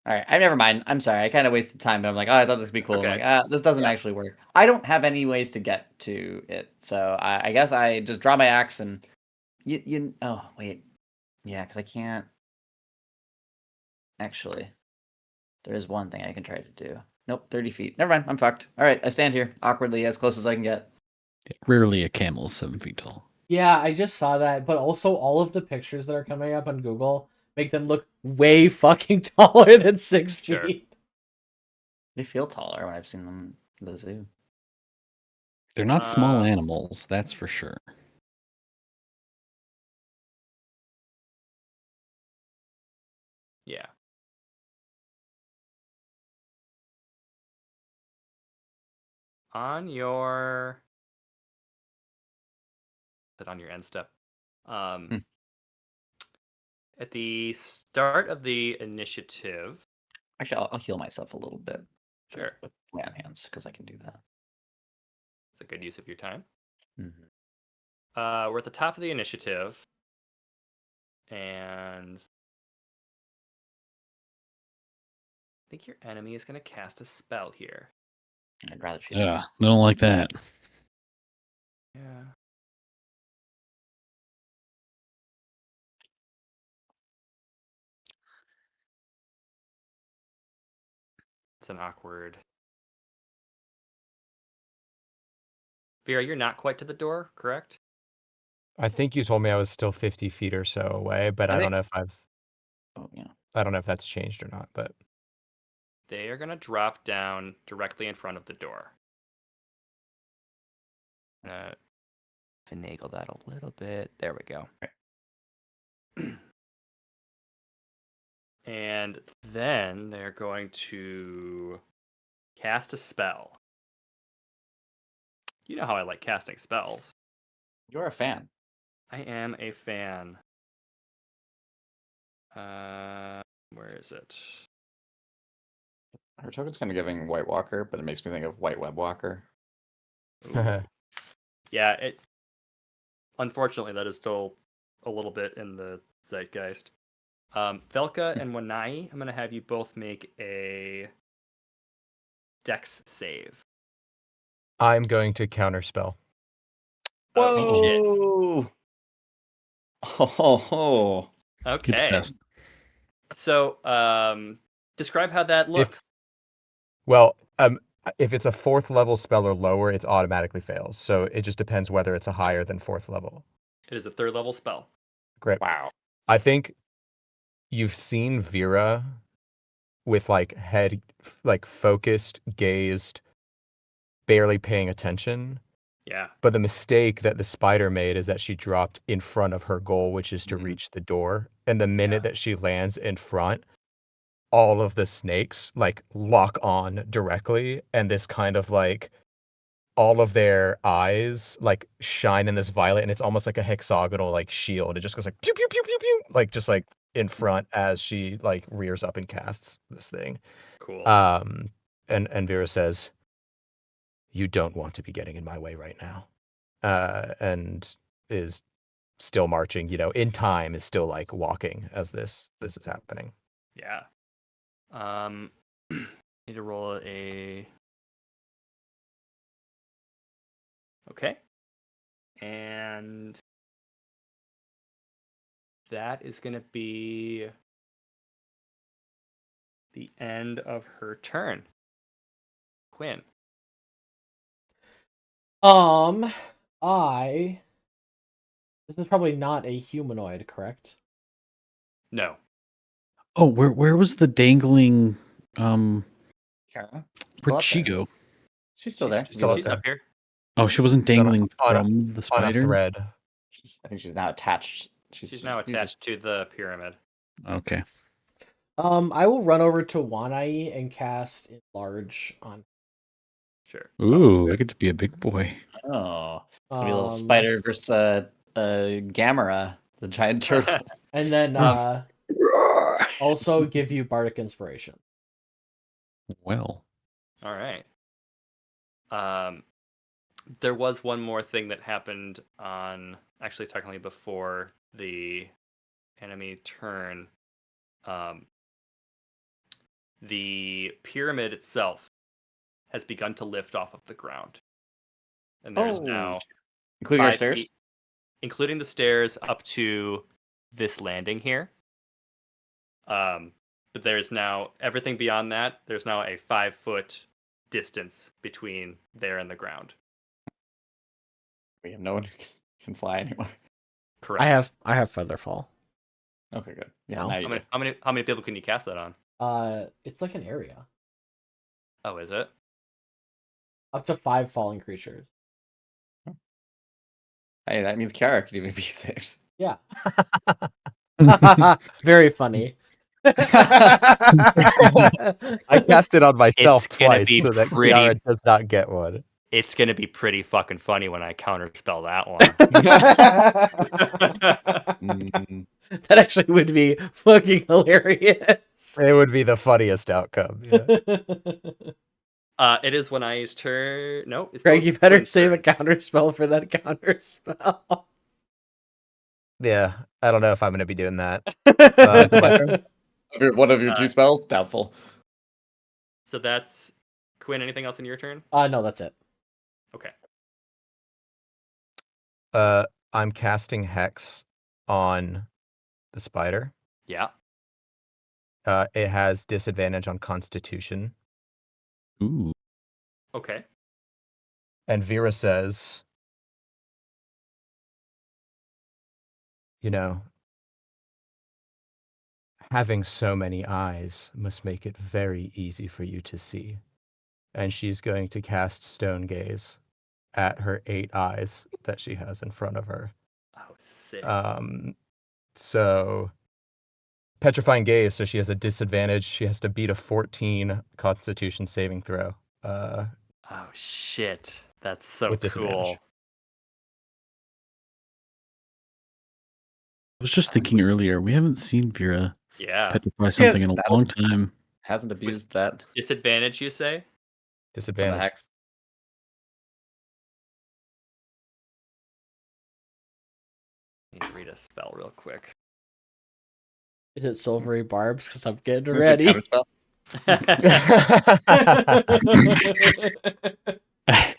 All right. Never mind. I'm sorry. I kind of wasted time, but I'm like, oh, I thought this would be cool. Okay. I'm like, this doesn't actually work. I don't have any ways to get to it, so I guess I just draw my axe and you. Oh wait, yeah, because I can't. Actually, there is one thing I can try to do. Nope, 30 feet. Never mind. I'm fucked. All right, I stand here awkwardly as close as I can get. Rarely a camel is 7 feet tall. Yeah, I just saw that, but also all of the pictures that are coming up on Google make them look way fucking taller than 6 Sure. feet. They feel taller when I've seen them in the zoo. They're not small animals, that's for sure. Yeah. On your end step. At the start of the initiative. Actually, I'll heal myself a little bit. Sure. With plan hands, because I can do that. It's a good use of your time. Mm-hmm. We're at the top of the initiative. And I think your enemy is going to cast a spell here. I'd rather she. Yeah, I don't like that. Yeah. It's an awkward. Vera, you're not quite to the door, correct? I think you told me I was still 50 feet or so away, but I don't know if Oh yeah. I don't know if that's changed or not. But They are going to drop down directly in front of the door. Finagle that a little bit. There we go. And then they're going to cast a spell. You know how I like casting spells. You're a fan. I am a fan. Where is it? Her token's kind of giving White Walker, but it makes me think of White Web Walker. Yeah, it. Unfortunately, that is still a little bit in the zeitgeist. Velka and Wanai, I'm going to have you both make a Dex save. I'm going to counterspell. Oh, shit. Whoa! Oh. Good Okay. test. So, describe how that looks. If it's a 4th level spell or lower, it automatically fails. So it just depends whether it's a higher than 4th level. It is a 3rd level spell. Great. Wow. I think you've seen Vera with head focused, gazed, barely paying attention. Yeah. But the mistake that the spider made is that she dropped in front of her goal, which is to reach the door. And the minute that she lands in front, all of the snakes lock on directly, and this kind of all of their eyes shine in this violet, and it's almost like a hexagonal shield. It just goes pew pew pew pew pew, just in front as she rears up and casts this thing. Cool. And Vera says, "You don't want to be getting in my way right now," and is still marching. In time is still walking as this is happening. Yeah. Need to roll a. Okay. And that is going to be the end of her turn. Quinn. This is probably not a humanoid, correct? No. Oh, where was the dangling? Kara, Where'd go up she there. go? She's still there. still up She's there. up here. Oh, she wasn't On a- dangling on a- from the On a spider. thread. I think she's now attached. She's now just- attached to the pyramid. Okay. I will run over to Wanai and cast Enlarge on. Sure. Ooh, I get to be a big boy. Oh, it's gonna be a little Um, spider versus Gamera, the giant turtle. And then also give you Bardic Inspiration. Well, All right. There was one more thing that happened on, actually technically before the enemy turn. The pyramid itself has begun to lift off of the ground. And there's now including our 5 stairs. feet, including the stairs up to this landing here. But there's now everything beyond that. There's now a 5-foot distance between there and the ground. We have no one who can fly anymore. Correct. I have Featherfall. Okay, good. Yeah, No. now you How do. many people can you cast that on? It's like an area. Oh, is it? Up to 5 falling creatures. Hey, that means Kiara could even be saved. Yeah. Very funny. I cast it on myself It's gonna twice be so that pretty- Kiara does not get one. It's gonna be pretty fucking funny when I counterspell that one. mm, That actually would be fucking hilarious. It would be the funniest outcome. Yeah. It is Wanai's turn. No, it's Greg, still you better Quinn's save a turn. counter spell for that counter spell. Yeah, I don't know if I'm going to be doing that. Is it my turn? One of your Uh, 2 spells? Doubtful. So that's Quinn. Anything else in your turn? No, that's it. Okay. I'm casting Hex on the spider. Yeah. It has disadvantage on Constitution. ooh. Okay. And Vera says, you know, having so many eyes must make it very easy for you to see. And she's going to cast Stone Gaze at her 8 eyes that she has in front of her. Oh, sick. So Petrifying Gaze, so she has a disadvantage. She has to beat a 14 Constitution saving throw. Oh shit, that's so with cool. disadvantage. I was just thinking earlier, we haven't seen Vera Yeah. petrify something in a long time. Hasn't abused that Disadvantage, you say? from the Disadvantage. hex. Need to read a spell real quick. Is it Silvery Barbs? Because I'm getting Is it ready. counterspell?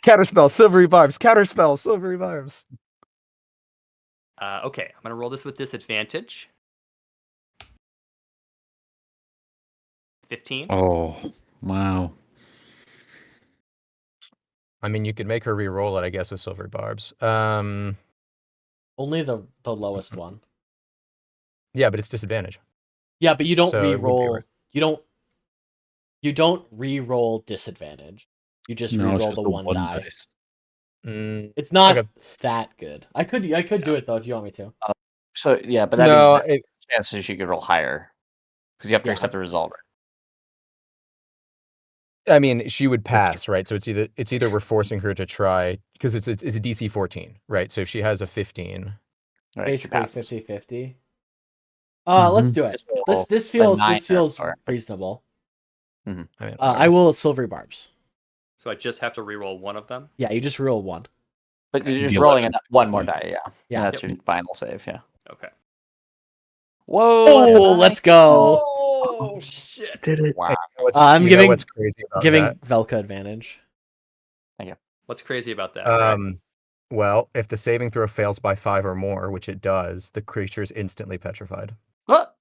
Counterspell, Silvery Barbs. Counterspell, Silvery Barbs. Okay, I'm gonna roll this with disadvantage. 15. Oh, wow. I mean, you could make her re-roll it, I guess, with Silvery Barbs. Only the lowest one. Yeah, but it's disadvantage. Yeah, but you don't So it would be re-roll. right. You don't re-roll disadvantage. You just No, it's re-roll just the the one die. dice. It's not Okay. that good. I could do it though if you want me to. So yeah, but that No, means chances you could roll higher because you have to Yeah. accept the result. I mean, she would pass, right? So it's either we're forcing her to try because it's a DC 14, right? So if she has a 15, Right, she Basically passes. 50-50. Mm-hmm. Let's do it. Just roll This a feels 9 or a 4. reasonable. I mean, I will Silvery Barbs. So I just have to reroll one of them. Yeah, you just roll one. But you're just The rolling 11. one more die, yeah. Yeah. And that's your final save, yeah. Okay. Whoa! that's a Oh, nine. let's go. Oh shit! Did it? Wow. I'm you know giving- what's crazy about Giving that? Velka advantage. What's crazy about that? Um, Greg? Well, if the saving throw fails by 5 or more, which it does, the creature is instantly petrified. What?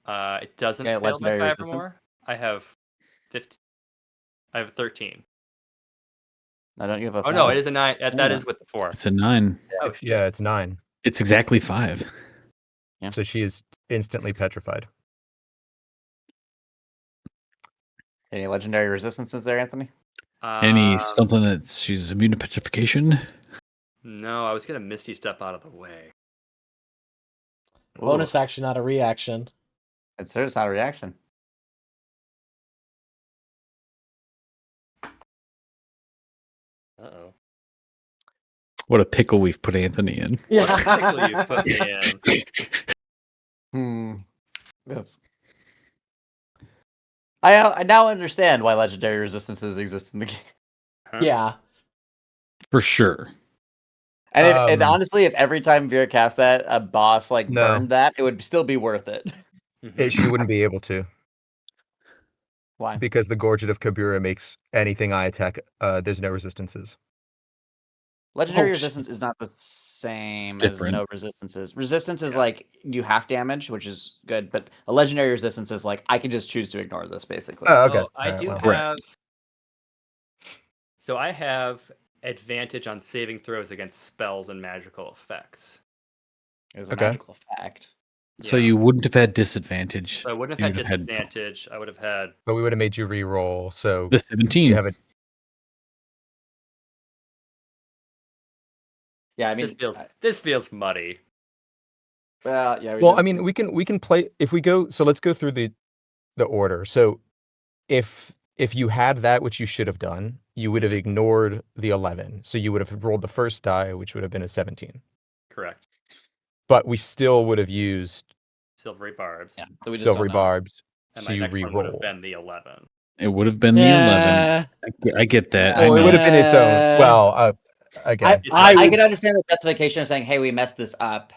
It doesn't Okay, fail by legendary 5 or resistance? more. I have 15. I have 13. I don't you have a Oh no, five? it is a 9. That is with the 4. It's a 9. Oh shit. Yeah, it's 9. It's exactly 5. Yeah. So she is instantly petrified. Any legendary resistances there, Anthony? Any Um, something that she's immune to petrification? No, I was gonna Misty Step out of the way. Bonus action, not a reaction. It's not a reaction. Uh-oh. What a pickle we've put Anthony in. What a pickle you put me in. Yes. I now understand why legendary resistances exist in the game. Huh? Yeah. For sure. And, and honestly, if every time Vera cast that, a boss like No. burned that, it would still be worth it. Mhm. She wouldn't be able to. Why? Because the Gorget of Kabura makes anything I attack, there's no resistances. Legendary Oh, resistance is not the same It's as different. no resistances. Resistance is Yeah. like you have damage, which is good, but a legendary resistance is like I can just choose to ignore this basically. Oh, okay. Oh, I Alright, do well. Correct. have. So I have advantage on saving throws against spells and magical effects. It was a Okay. magical fact. So Yeah. you wouldn't have had disadvantage. So I wouldn't have had You'd have had disadvantage. I would have had. But we would have made you re-roll, so the do 17. you have a Yeah, I mean, This feels muddy. well, yeah. Well, I mean, we can play if we go. So let's go through the order. So if you had that, which you should have done, you would have ignored the 11. So you would have rolled the first die, which would have been a 17. Correct. But we still would have used Silvery barbs. yeah, so we just silvery don't know. barbs. And So my you next one would have re-roll. been the 11. It would have been the 11. I get that. I Well, it know. would have been its own. Well, again, I would can understand the justification of saying, "Hey, we messed this up."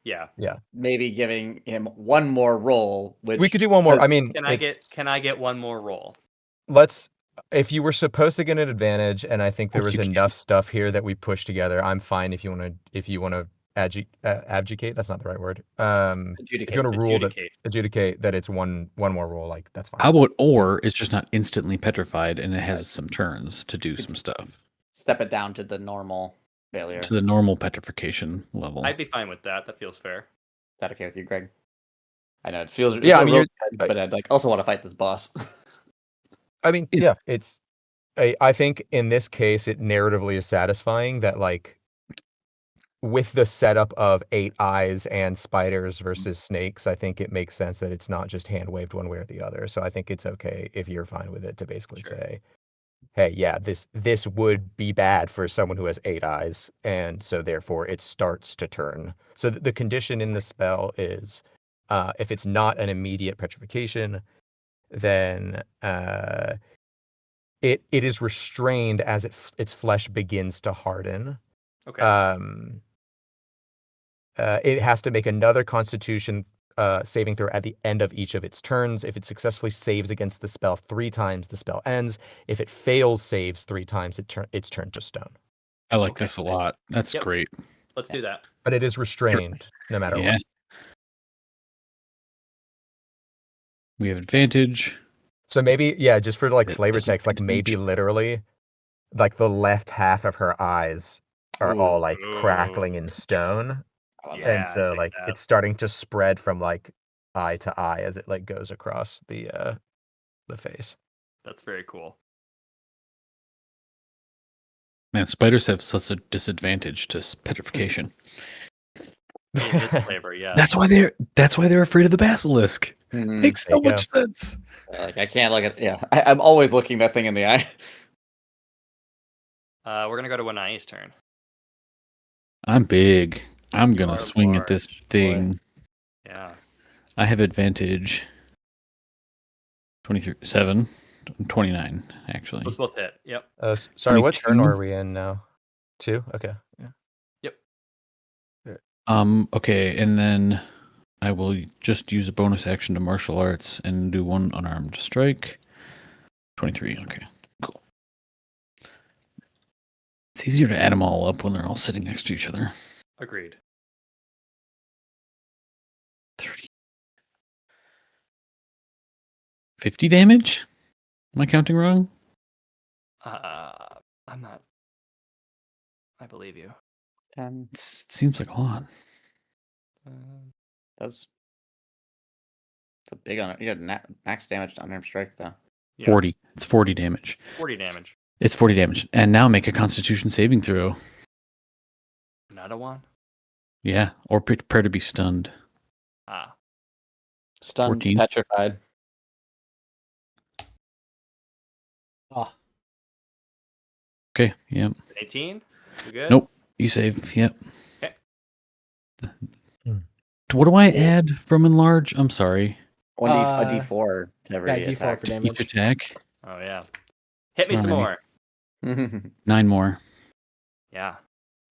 Yeah. Maybe giving him one more roll, which we could do one more. I mean, Can I get one more roll? let's. If you were supposed to get an advantage, and I think there course was you enough stuff here that we pushed together, I'm fine if you want to abdicate. That's not the right word. If you want to rule that adjudicate that it's one more roll, like that's fine. How about or it's just not instantly petrified and it has some turns to do some stuff step it down to the normal failure. to the normal petrification level. I'd be fine with that. That feels fair. Is that okay with you, Greg? I know it feels. Yeah, I mean, real good, but I'd like also want to fight this boss. I mean, yeah, it's. I think in this case, it narratively is satisfying that like, with the setup of 8 eyes and spiders versus snakes, I think it makes sense that it's not just hand waved one way or the other. So I think it's okay if you're fine with it to basically Sure. say, hey, yeah, this would be bad for someone who has 8 eyes, and so therefore it starts to turn. So the condition in the spell is, if it's not an immediate petrification, then it is restrained as its flesh begins to harden. Okay. It has to make another Constitution saving throw at the end of each of its turns. If it successfully saves against the spell 3 times, the spell ends. If it fails saves 3 times, it's turned to stone. I like Okay. this a lot. That's Yep. great. Let's do that. But it is restrained no matter Yeah. what. We have advantage. So maybe, yeah, just for like It's flavor text, like maybe disadvantage. literally, like the left half of her eyes are all like crackling in stone. Yeah, And so take like that. it's starting to spread from like eye to eye as it like goes across the face. That's very cool. Man, spiders have such a disadvantage to petrification. In this flavor, yeah. That's why they're afraid of the basilisk. Makes There so you much sense. Like I can't look at. Yeah, I'm always looking that thing in the eye. We're gonna go to Wanai's turn. I'm big. I'm You gonna are swing at this large, boy. thing. Yeah. I have advantage. 27, 29 actually. Those both hit. Yep. Sorry, what turn 22? are we in now? 2? Okay. Yeah. Okay, and then I will just use a bonus action to martial arts and do one unarmed strike. 23. Okay, cool. It's easier to add them all up when they're all sitting next to each other. Agreed. 30. 50 damage? Am I counting wrong? I'm not. I believe you. 10. It seems like a lot. That's a big on it. You got max damage to unarmed strike though. Yeah. 40. It's 40 damage. 40 damage. It's 40 damage. And now make a Constitution saving throw. Another one. Yeah, or prepare to be stunned. Ah. Stunned, 14. petrified. Oh, Okay, yep. 18. You good? Nope. You save, yep. Okay. What do I add from enlarge? I'm sorry. A D4 to every yeah, D4 attack. for Each damage. attack. Oh yeah. Hit me some Sorry. more. 9 more. Yeah.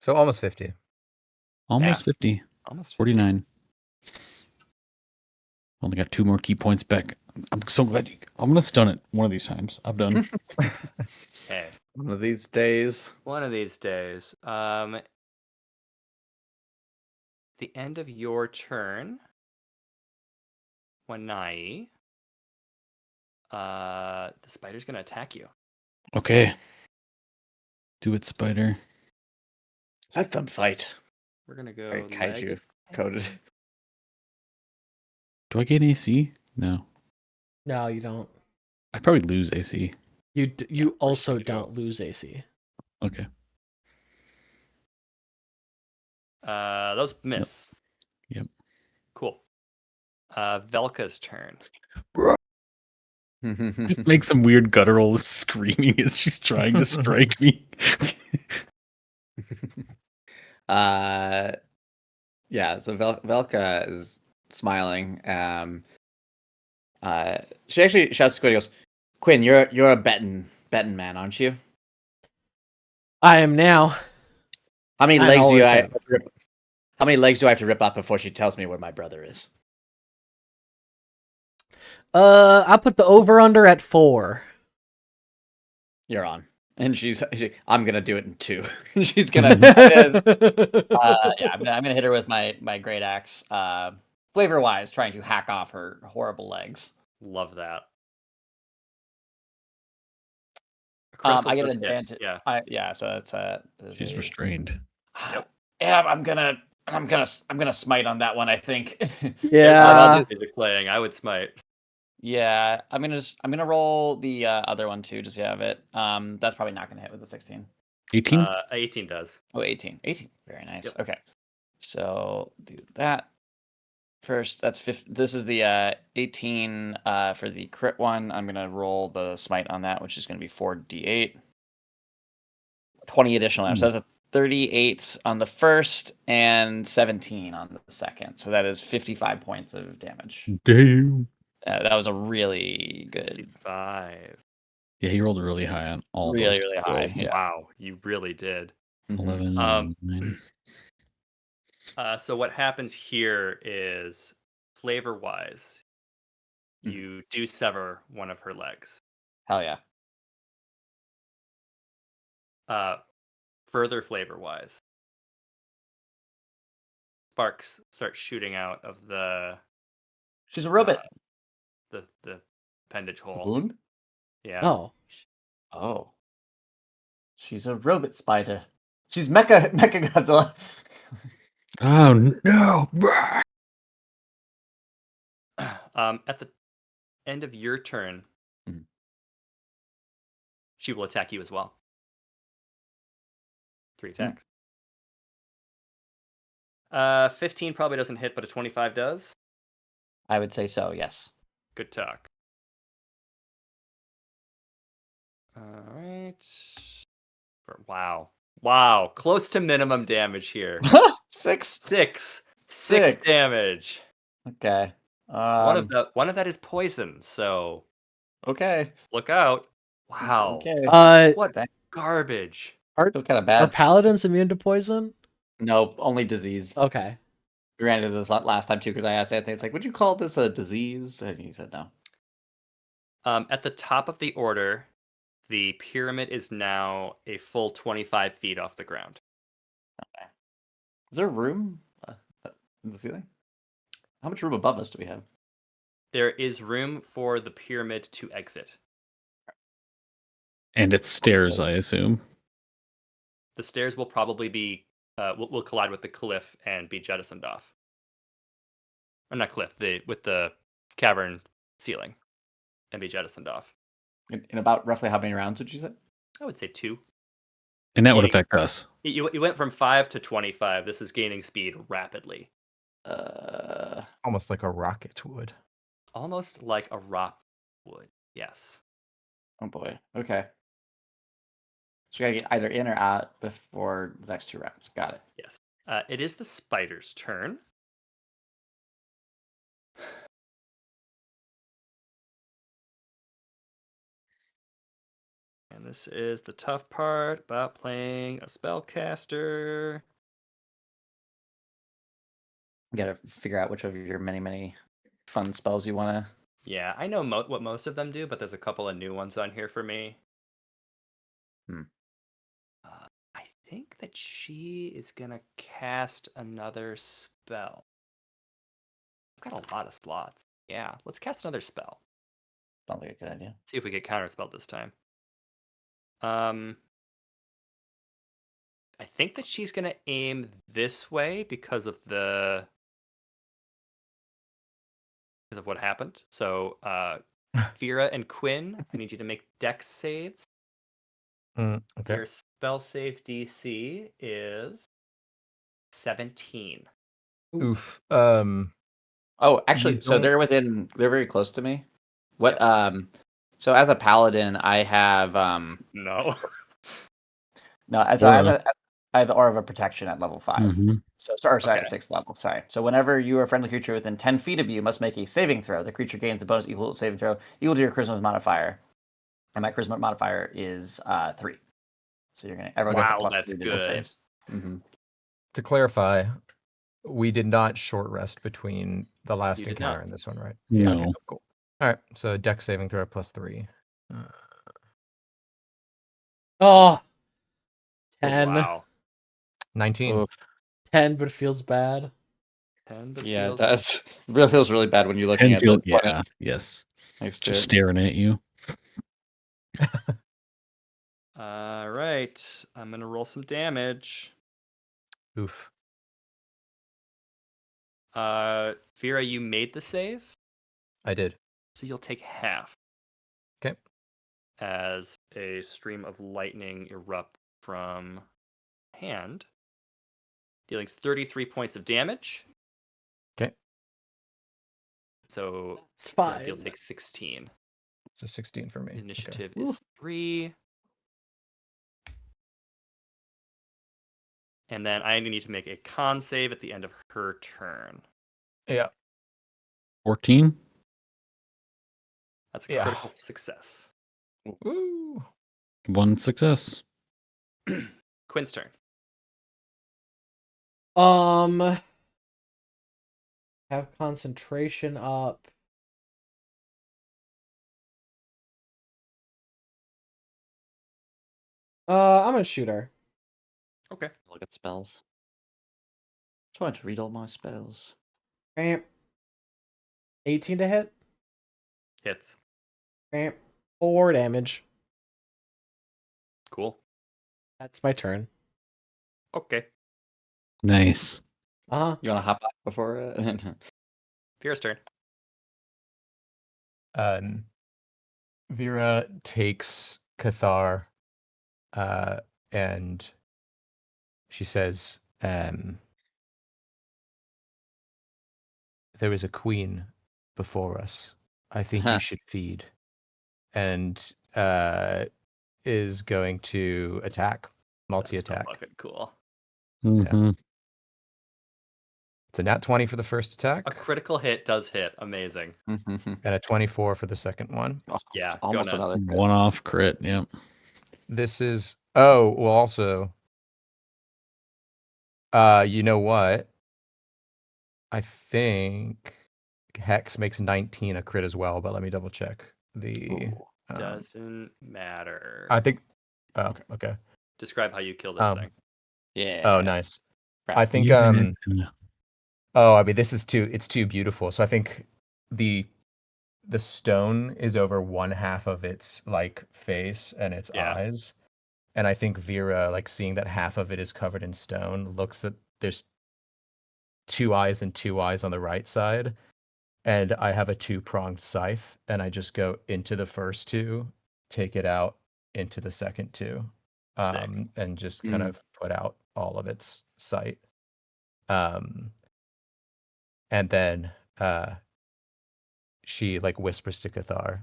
So almost 50. Almost Yeah. 50. Almost 50. 49. Only got 2 more key points back. I'm so glad I'm gonna stun it one of these times. I'm done. Okay. One of these days. One of these days. The end of your turn. Wanai. The spider's gonna attack you. Okay. Do it, spider. Let them fight. We're gonna go Very kaiju leg. coded. Do I get AC? No. No, you don't. I'd probably lose AC. You also you do. don't lose AC. Okay. Those miss. Yep. Cool. Velka's turn. Just make some weird guttural screaming as she's trying to strike me. Yeah, so Velka is smiling. She actually shouts to Quinn. Goes, Quinn, you're a betting man, aren't you? I am now. How many I legs do always I? am. How many legs do I have to rip up before she tells me where my brother is? I put the over under at 4. You're on, and I'm gonna do it in 2. She's gonna. I'm gonna hit her with my great axe. Flavor wise, trying to hack off her horrible legs. Love that. I get does an hit. advantage. Yeah. So that's She's restrained. Yep. Yeah, I'm gonna smite on that one. I think. There's Yeah. no music playing. I would smite. Yeah, I'm gonna roll the other one too, just to have it. That's probably not gonna hit with the 16. 18? 18 does. Oh, 18. 18. Very nice. Yep. Okay. So do that first. That's 50. This is the 18 for the crit one. I'm gonna roll the smite on that, which is gonna be 4d8. 20 additional damage. So that's a 38 on the first and 17 on the second. So that is 55 points of damage. Damn. That was a really good. 55. Yeah, he rolled really high on all Really, those. really high. rolls. Yeah. Wow, you really did. 11 Um, and 9. So what happens here is, flavor-wise, you do sever one of her legs. Hell yeah. Further flavor-wise, sparks start shooting out of the She's a robot. the appendage hole. Wound? Yeah. Oh. Oh. She's a robot spider. She's Mecha Godzilla. Oh no! At the end of your turn, Mhm. she will attack you as well. 3 Hmm. attacks. 15 probably doesn't hit, but a 25 does. I would say so, yes. Good talk. All right. Wow. Close to minimum damage here. 6? 6 Six. damage. Okay. One of that is poison, so Okay. look out. Wow. Okay. What garbage. Still kind of Are bad. paladins immune to poison? Nope, only disease. Okay. Granted this last time too, because I asked Anthony, it's like, would you call this a disease? And he said no. At the top of the order, The pyramid is now a full 25 feet off the ground. Is there room in the ceiling? How much room above us do we have? There is room for the pyramid to exit. And it's stairs, I assume. The stairs will probably be will collide with the cliff and be jettisoned off. Or not cliff, with the cavern ceiling and be jettisoned off. In about roughly how many rounds would you say? I would say 2. And that would Yeah. affect us. You went from 5 to 25. This is gaining speed rapidly. Almost like a rocket would. Almost like a rock would. Yes. Oh boy. Okay. So we gotta get either in or out before the next 2 rounds. Got it. Yes. It is the spider's turn. And this is the tough part about playing a spellcaster. You gotta figure out which of your many fun spells you wanna. Yeah, I know what most of them do, but there's a couple of new ones on here for me. I think that she is gonna cast another spell. I've got a lot of slots. Yeah, let's cast another spell. Sounds like a good idea. See if we get counterspelled this time. I think that she's gonna aim this way because of what happened. So, Vera and Quinn, I need you to make Dex saves. Okay. Your spell save DC is 17. Oof. Oh, actually, You so don't- they're very close to me. What so as a paladin, I have No. no, Aura. I have Aura of Protection at level 5. Mhm. Sorry, Okay. at 6th level. Sorry. So whenever you or a friendly creature within 10 feet of you must make a saving throw, the creature gains a bonus equal to saving throw equal to your charisma modifier, and my charisma modifier is 3. So everyone gets a Wow, plus that's 3 to their good. saves. Mm-hmm. To clarify, we did not short rest between the last You did encounter not. and this one, right? No. Okay, cool. All right. So Dex saving throw plus 3. Oh, Oh, 10. wow. 19. 10, but it feels bad. 10, but Yeah, feels that's really feels really bad when you're looking at the Tenfield, opponent yeah, yes. next to Just it. staring at you. All right. I'm going to roll some damage. Oof. Vera, you made the save, I did. so you'll take half. Okay. As a stream of lightning erupt from hand, dealing 33 points of damage. Okay. So It's Vera, fine. you'll take 16. So 16 for me. Okay. Initiative Woo. is 3. And then I need to make a con save at the end of her turn. Yeah. 14? That's a Yeah. critical success. Woo. 1 success. Quinn's turn. Have concentration up. I'm gonna shoot her. Okay. Look at spells. Trying to read all my spells. Bam. 18 to hit. Hits. Bam. 4 damage. Cool. That's my turn. Okay. Nice. Uh-huh. You want to hop back before? Vera's turn. Vera takes Cathar, and she says, "There is a queen before us. I think you should feed." And is going to attack, multi-attack. That's so fucking cool. Mhm. It's a nat 20 for the first attack, A critical hit does hit. Amazing. and a 24 for the second one. Oh, Yeah, go almost nuts. another crit. One off crit, yep. This is also you know what? I think Hex makes 19 a crit as well, but let me double check the Ooh. Doesn't matter. I think. Oh, okay. Describe how you kill this thing. Yeah. Oh, nice. Crap. I think. Oh, I mean, it's too beautiful. So I think the stone is over one half of its like face and its Yeah. eyes. And I think Vera, like seeing that half of it is covered in stone, looks that there's 2 eyes and 2 eyes on the right side. And I have a 2-pronged scythe, and I just go into the first 2, take it out into the second 2, and just kind of put out all of its sight. And then she like whispers to Cathar,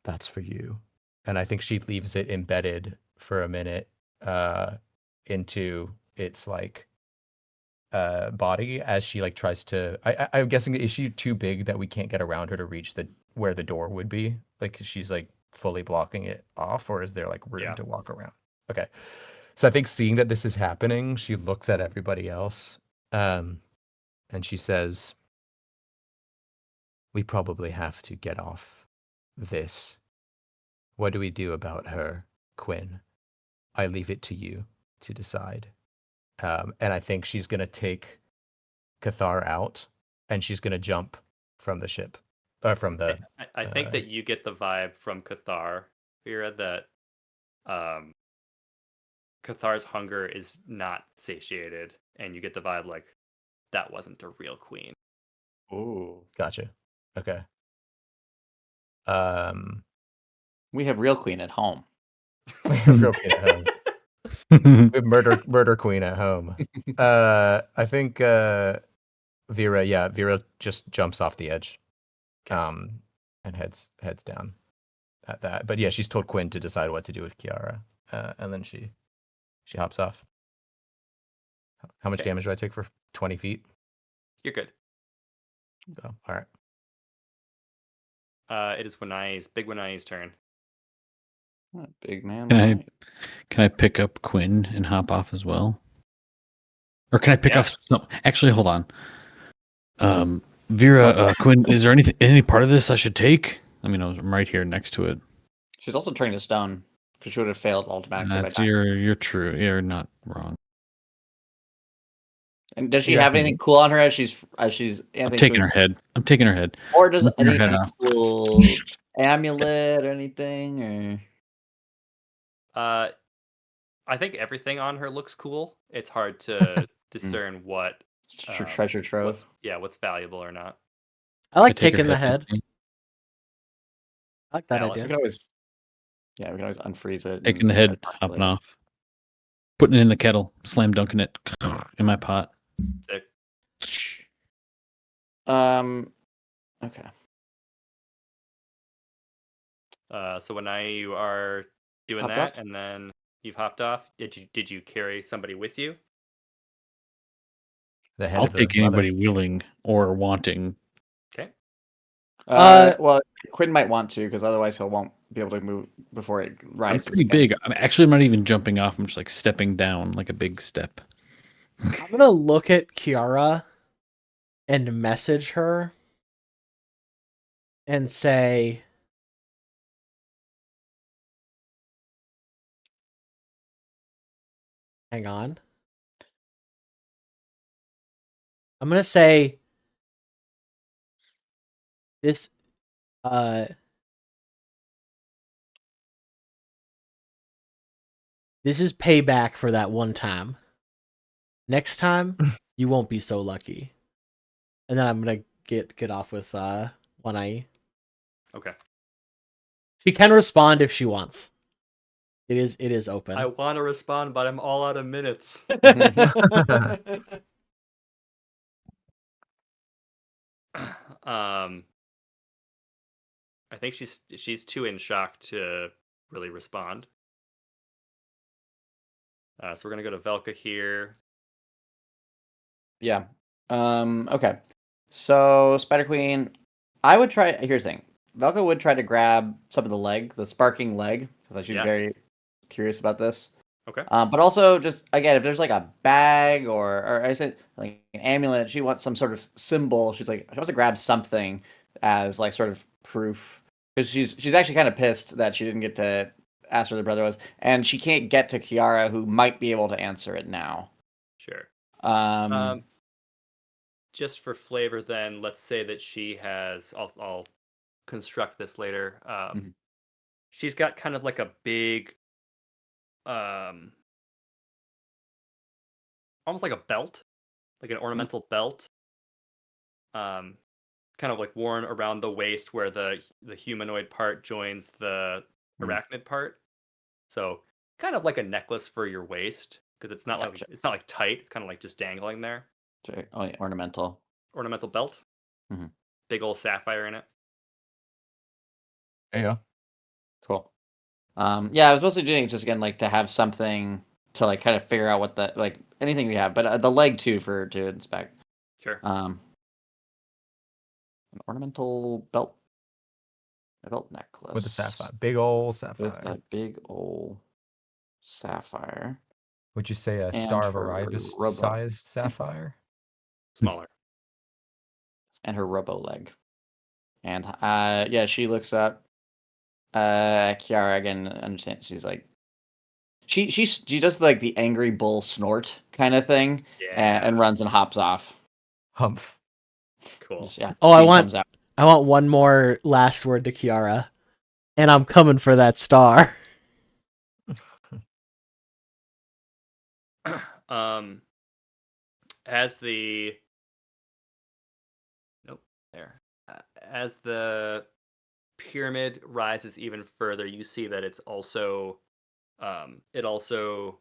"That's for you." And I think she leaves it embedded for a minute into its like body as she like tries to. I'm guessing, is she too big that we can't get around her to reach where the door would be? Like she's like fully blocking it off, or is there like room to walk around? Okay. So I think seeing that this is happening, she looks at everybody else, and she says, "We probably have to get off this. What do we do about her, Quinn? I leave it to you to decide." And I think she's gonna take Cathar out, and she's gonna jump from the ship, from the. I think that you get the vibe from Cathar, Vera, that Cathar's hunger is not satiated, and you get the vibe like that wasn't a real queen. Ooh. Gotcha. Okay. We have real queen at home. We have real queen at home. We have murder queen at home. I think Vera just jumps off the edge, and heads down at that. But yeah, she's told Quinn to decide what to do with Kiara, and then she hops off. How much damage do I take for 20 feet? You're good. Oh, all right. It is Big Winai's turn. Big man. Can I pick up Quinn and hop off as well? Or can I pick off some? Actually, hold on. Vera, Quinn, is there any part of this I should take? I mean, I'm right here next to it. She's also turning to stone because she would have failed automatically. That's you're true. You're not wrong. And does she have anything cool on her as she's I'm taking her head. I'm taking her head. Or does anything head cool amulet or anything? Or I think everything on her looks cool. It's hard to discern what treasure trove. What's valuable or not. I like taking the head. I like that Alex. idea. We can always unfreeze it. Taking the head, hopping off, putting it in the kettle, slam dunking it in my pot. Sick. Okay. So when you are doing Hopped that, off? and then you've hopped off, did you carry somebody with you? The head I'll of the take mother. anybody willing or wanting. Okay. Well, Quinn might want to because otherwise he won't be able to move before it rises. I'm pretty big. I'm not even jumping off. I'm just like stepping down like a big step. I'm gonna look at Kiara and message her and say, hang on. I'm gonna say this this is payback for that one time. Next time you won't be so lucky. And then I'm gonna get off with one eye. Okay. She can respond if she wants. It is open. I want to respond, but I'm all out of minutes. I think she's too in shock to really respond. So we're gonna go to Velka here. Yeah. Okay. So Spider Queen, I would try. Here's the thing. Velka would try to grab some of the sparking leg, because she's very curious about this. Okay. But also, just again, if there's like a bag or I said like an amulet, she wants some sort of symbol. She wants to grab something as like sort of proof because she's actually kind of pissed that she didn't get to ask where the brother was, and she can't get to Kiara, who might be able to answer it now. Sure. Um, Just for flavor, then let's say that she has. I'll construct this later. Mhm. She's got kind of like a big, almost like a belt, like an ornamental belt. Kind of like worn around the waist where the humanoid part joins the arachnid part. So kind of like a necklace for your waist, because it's not Gotcha. like tight. It's kind of like just dangling there. Ornamental. Ornamental belt. Mhm. Big old sapphire in it. There you go. Cool. Yeah, I was mostly doing it just again like to have something to like kind of figure out what the like anything we have, but the leg too to inspect. Sure. An ornamental belt, a belt necklace With a sapphire. Big ol' with sapphire. a big old sapphire. Would you say a And Star of her Arribus robo. sized sapphire? Smaller. And her robo leg. And yeah, she looks up. Kiara again. Understand? She's like, she does like the angry bull snort kind of thing, Yeah. and runs and hops off. Humph. Cool. Just, yeah. Oh, I steam want- comes out. I want one more last word to Kiara, and I'm coming for that star. As the as the pyramid rises even further, you see that it's also it also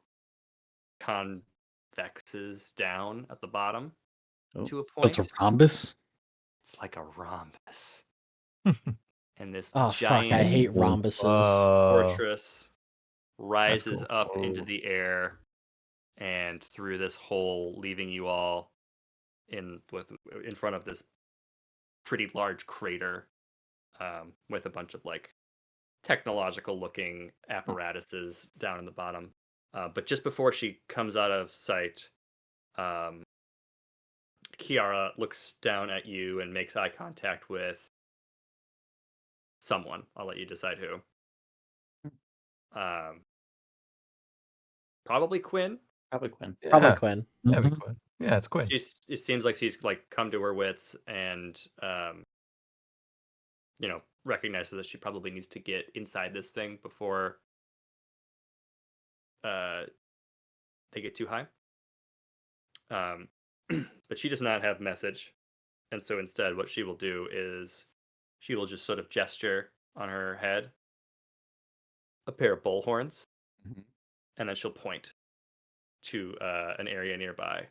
convexes down at the bottom Oh. to a Oh, it's point. a rhombus. It's like a rhombus. And this Oh giant fuck! I hate Ooh. rhombuses. fortress rises cool. up into the air and through this hole, leaving you all in front of this pretty large crater with a bunch of like technological looking apparatuses down in the bottom. But just before she comes out of sight, Kiara looks down at you and makes eye contact with someone. I'll let you decide who. Probably Quinn. Probably Quinn. Probably Yeah. Quinn. That'd be Mhm. Quinn. Yeah, it's Quinn. It seems like she's like come to her wits and recognizes that she probably needs to get inside this thing before they get too high. But she does not have message, and so instead what she will do is she will just sort of gesture on her head a pair of bull horns, Mhm. and then she'll point to an area nearby.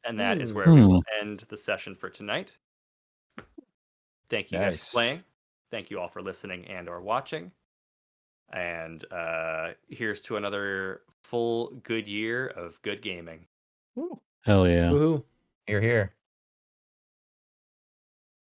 And that is where we will end the session for tonight. Thank you guys Nice. for playing. Thank you all for listening and or watching. And here's to another full good year of good gaming. Hell yeah. Woohoo! Here, here.